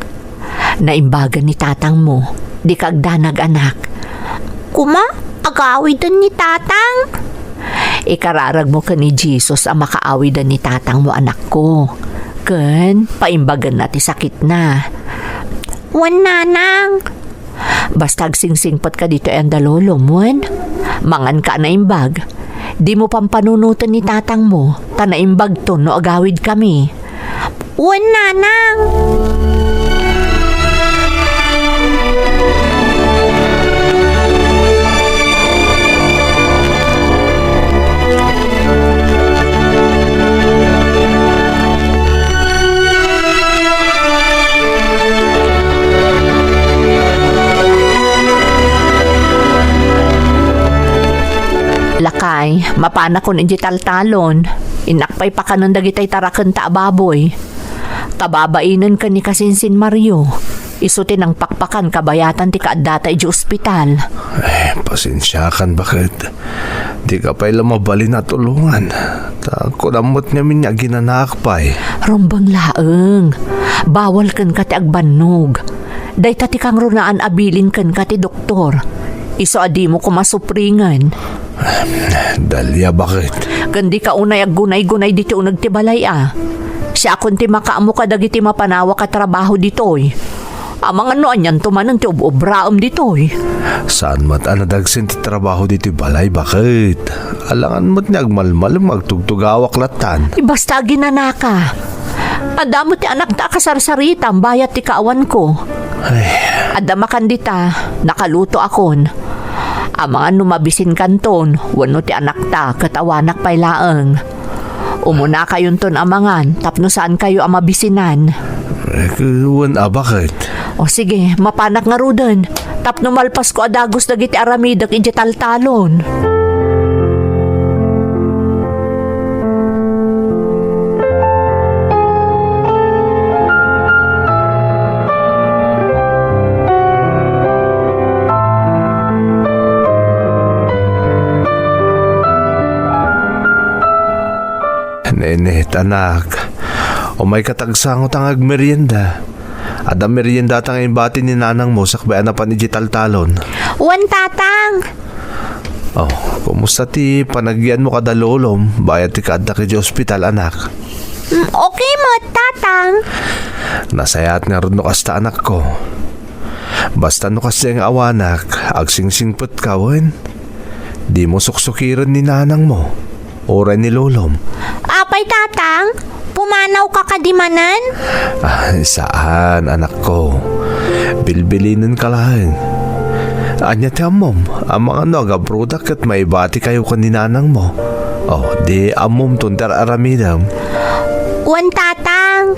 Naimbagan ni tatang mo. Di kagdanag anak. Kuma? Agawidan ni tatang? Ikararag mo ka ni Jesus ang makaawidan ni tatang mo anak ko. Ken, paimbagan na ti sakit na. Wan, nanang. Basta agsingsingpat ka dito ang dalolom, wan. Mangan ka na imbag. Di mo pampanunutan ni tatang mo. Tanaimbag to no agawid kami. Wan, nanang. Lakay, mapana ko digital talon. Inakpay pa ka ng dagitay tarakan ta baboy. Kababainan ka ni Kasinsin Mario. Isutin ang pakpakan kabayatan ti kaaddatay di ospital. Pasensyakan bakit? Di ka pa'y lamabali na tulungan. Tako namot niya minya ginanakpay. Rombang laeng. Bawal kan ka ti agbannog. Day tati kang runaan abilin kan ka ti doktor. Iso adi mo kumasupringan. Dalia bakit? Kandi ka unay aggunay-gunay dito unag ti balay Siya akong ti makaamo ka dagiti mapanawa ka trabaho ditoy. Amang ano anyan tumanan ti obraom ditoy. Saan mat anadagsin ti trabaho dito balay bakit? Alangan mo't niya agmalmal magtugtugawak latan. Basta ginanaka. Adamo ti anak ta kasarsarita bayat ti kaawan ko. Adama kandita, nakaluto akon. Amangan numabisin kanton, wano ti anak ta, katawanak pay laeng. Umuna kayon ton amangan, tapno saan kayo amabisinan. Kuwan bakit? O sige, mapanak nga rudan. Tapno malpas ko adagos dagiti aramidak iti taltalon. Nenet, anak, o may katagsangot ang agmerienda. Adam merienda tang imbati ni nanang mo sakbayan na pa ni Jital Talon. Wan tatang. Oh, kumusta ti panagyan mo kada lolom? Bayad ti kada ki ospital anak. Okay mo, tatang. Nasayat nga rin no kasta anak ko. Basta no kasi ang awanak, agsingsingpot ka wen. Di mo suksukiran ni nanang mo. Oray ni lolom. Apay tatang, pumanaw ka kadimanan? Saan anak ko? Bilbilinin ka lang. Anya ti amom, ang mga agabrudak at may bati kayo ka ni nanang mo. Oh, di amom tuntar aramidam. Wan tatang.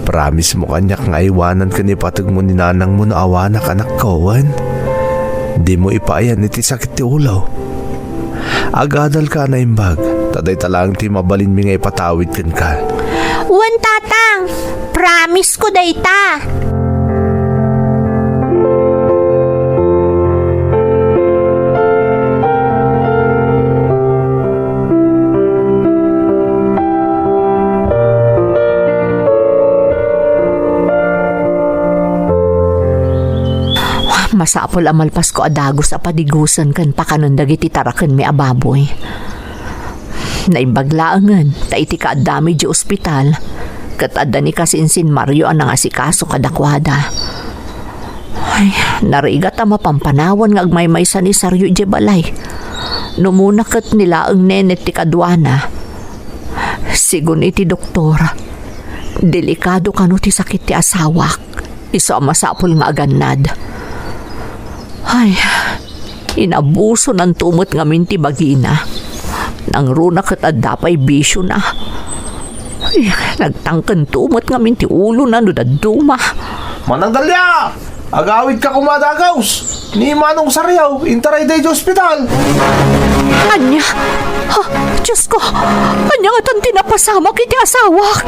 Promise mo kanyak nga iwanan ka ni patag mo ni nanang mo na awanak anak ko, wan. Di mo ipaayan iti sakit ti ulo. Agadal ka na imbag, taday talang ti mabalin mi nga ipatawid kan ka. Wan tatang, promise ko dayta. Masapol amalpas ko adagos a padigusan kan pakanon dagiti taraken mi ababoy. Naimbaglaangan, ta iti kaadami di ospital, kat adda ni kasinsin Mario ang nangasikaso kadakwada. Ay, narigat ang mapampanawan nga agmaymaysa ni Saryo di balay. Numuna kat nila ang nenet ti kadwana. Sigun iti doktor, delikado kano ti sakit ti asawak, iso ang masapol nga aganad. Ay, inabuso ng tumot nga minti bagina. Nang runa kat adapay bisyo na. Ay, nagtangkan tumot nga minti ulo na nudaduma. Manang Dalya! Agawid ka kumadagaws! Ni Manong Saryaw, intaray day di ospital! Anya? Ha, Diyos ko! Anya nga tan tinapasama kiti asawak!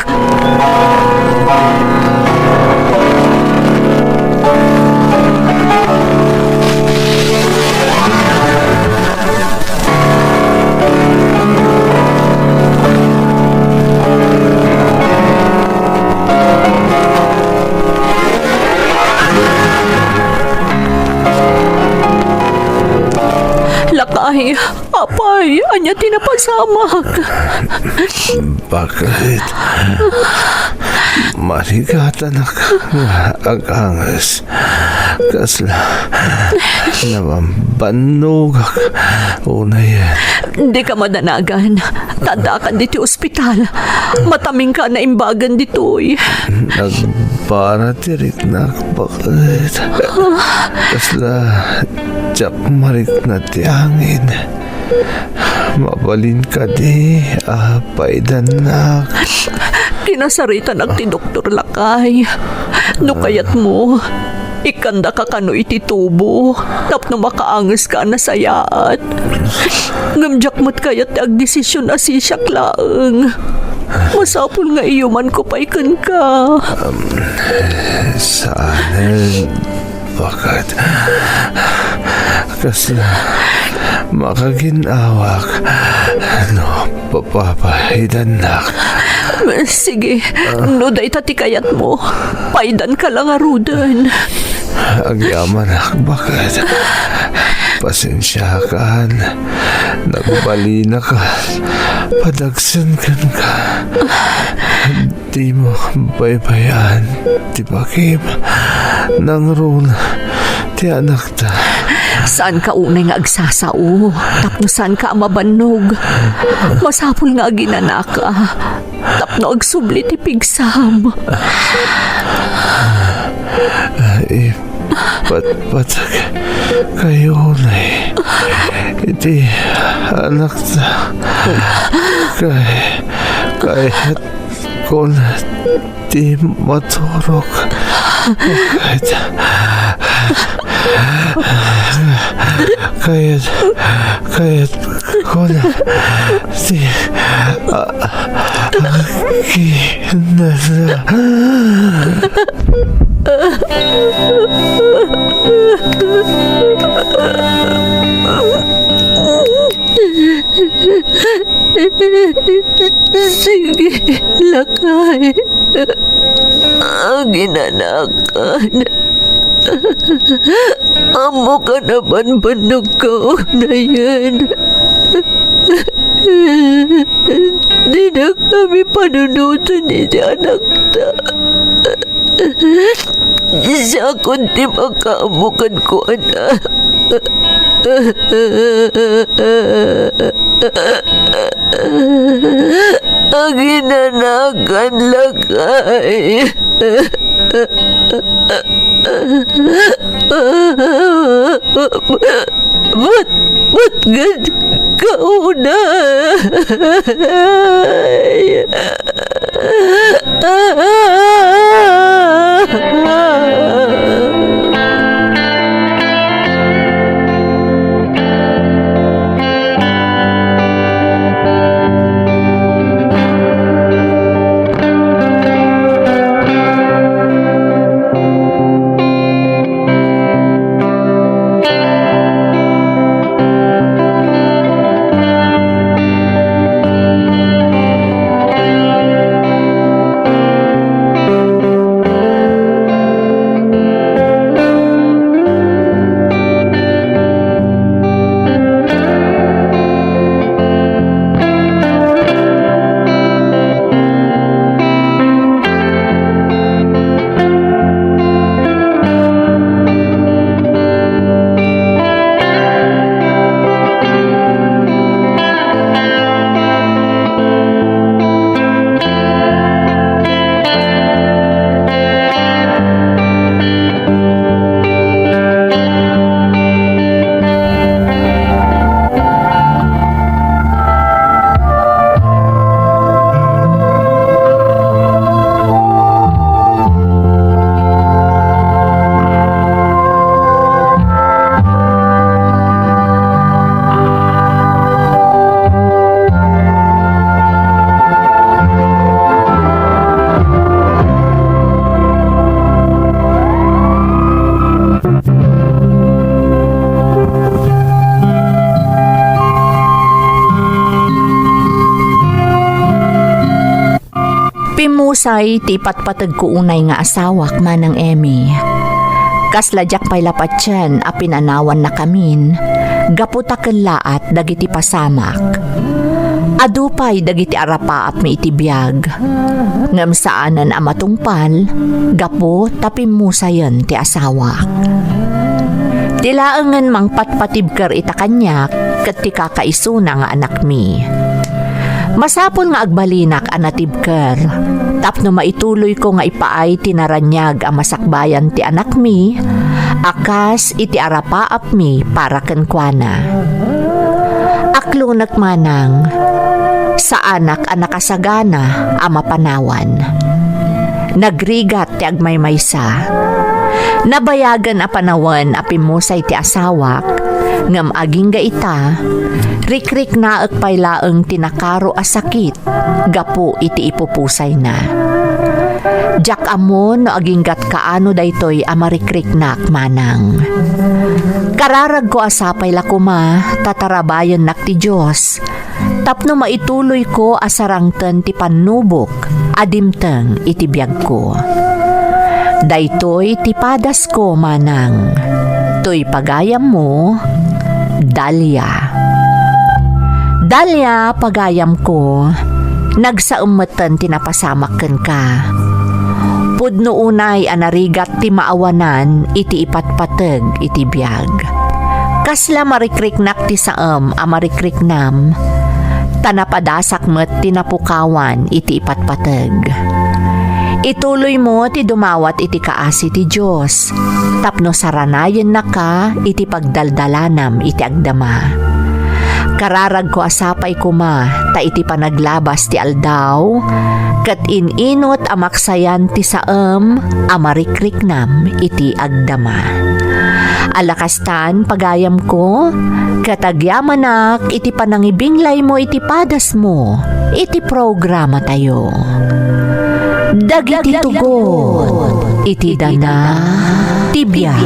Lakay, apay, anya tinapasamak. Bakit? Marigatan ako nga agangas. Kasla naman banog unay. Di ka madanagan. Tadakan dito ospital. Mataming ka na imbagan dito'y. Nagbara tirik na bakit? Kasla tsak marik na tiyangin. Mabalin ka di apay danak. Kinasaritan ang ti Doktor Lakay. No kayat mo, ikanda ka kano iti tubo. Tapno makaangas ka na sayaat. Ngamjak mo't kayat ag desisyon asisyak laeng. Masapul nga iyuman ko pa ikan ka. Saan? Bakit? Kasi makaginawak. Ano, papapahidan na. Sige, no day tati kayat mo. Paidan ka lang arudan. Agyaman ak, bakit? Pasensya ka. Nagbali na ka. Padagsan ka. Di mo baybayan. Di ba, Kim? Nang runa. Di anak ta. Saan ka unay nga agsasao? Tapno saan ka mabanog? Masapul nga ginana ka. Tapno agsubli ti pigsam. Patpatag kayo na iti anak ta. Kahit ko na di maturok. Kahit ko na di kinala. Sige, Lakay. Ang ginanakan. Amo ka naman banog ka na yan. Di na kami panunutan ni anak ta. Sa kundi makamukan ko na. Ang ginanakan lakay. Ba't gan kauna? Pimusay ti patpatag ko unay nga asawak manang Emmy. Kasladyak pay lapatyan a pinanawan na kamin, gaputaken laat dagiti pasamak. Adupay dagiti arapaap mi itibiyag. Ngem saanan a matungpal, gapo tapimusayan ti asawak. Tilaengen mang patpatibker ita kanyak ket ti kakaisuna nga anak mi. Masapon nga agbalinak anatibker, tapno maituloy ko nga ipaay tinaranyag ang masakbayan ti anak mi, akas iti arapaap mi para kenkwana. Aklunak manang, sa anak a nakasagana a mapanawan. Nagrigat ti agmaymaysa. Nabayagan a panawan a pimusay ti asawak, ngam aging ita, rikrik na paylaeng tinakaro a sakit, gapo iti ipupusay na. Jak amon no aginggat kaano daytoy a marikrik-nak manang. Kararag ko asapay lakuma, tatarabayan nak ti Diyos, tapno maituloy ko asarangten ti panubok, adimteng iti biyag ko. Daytoy ti padas ko manang, toy pagayam mo, Dalia. Dalia, pagayam ko, nagsaumatan tinapasamaken ka. Pudno unay anarigat ti maawanan iti ipatpateg iti biyag. Kasla marikriknak ti saem a marikriknam, tanapadasak met tinapukawan iti ipatpateg. Ituloy mo ti dumawat iti kaasi ti Diyos, tapno saranayen na ka iti pagdaldalanam iti agdama. Kararag ko asapay kuma, ta iti panaglabas ti aldaw, kat ininot amaksayan ti saem amarikriknam iti agdama. Alakastan pagayam ko, katagyamanak iti panangibinglay mo iti padas mo, iti programa tayo. Dagiti tugot, iti dana, tibiyag.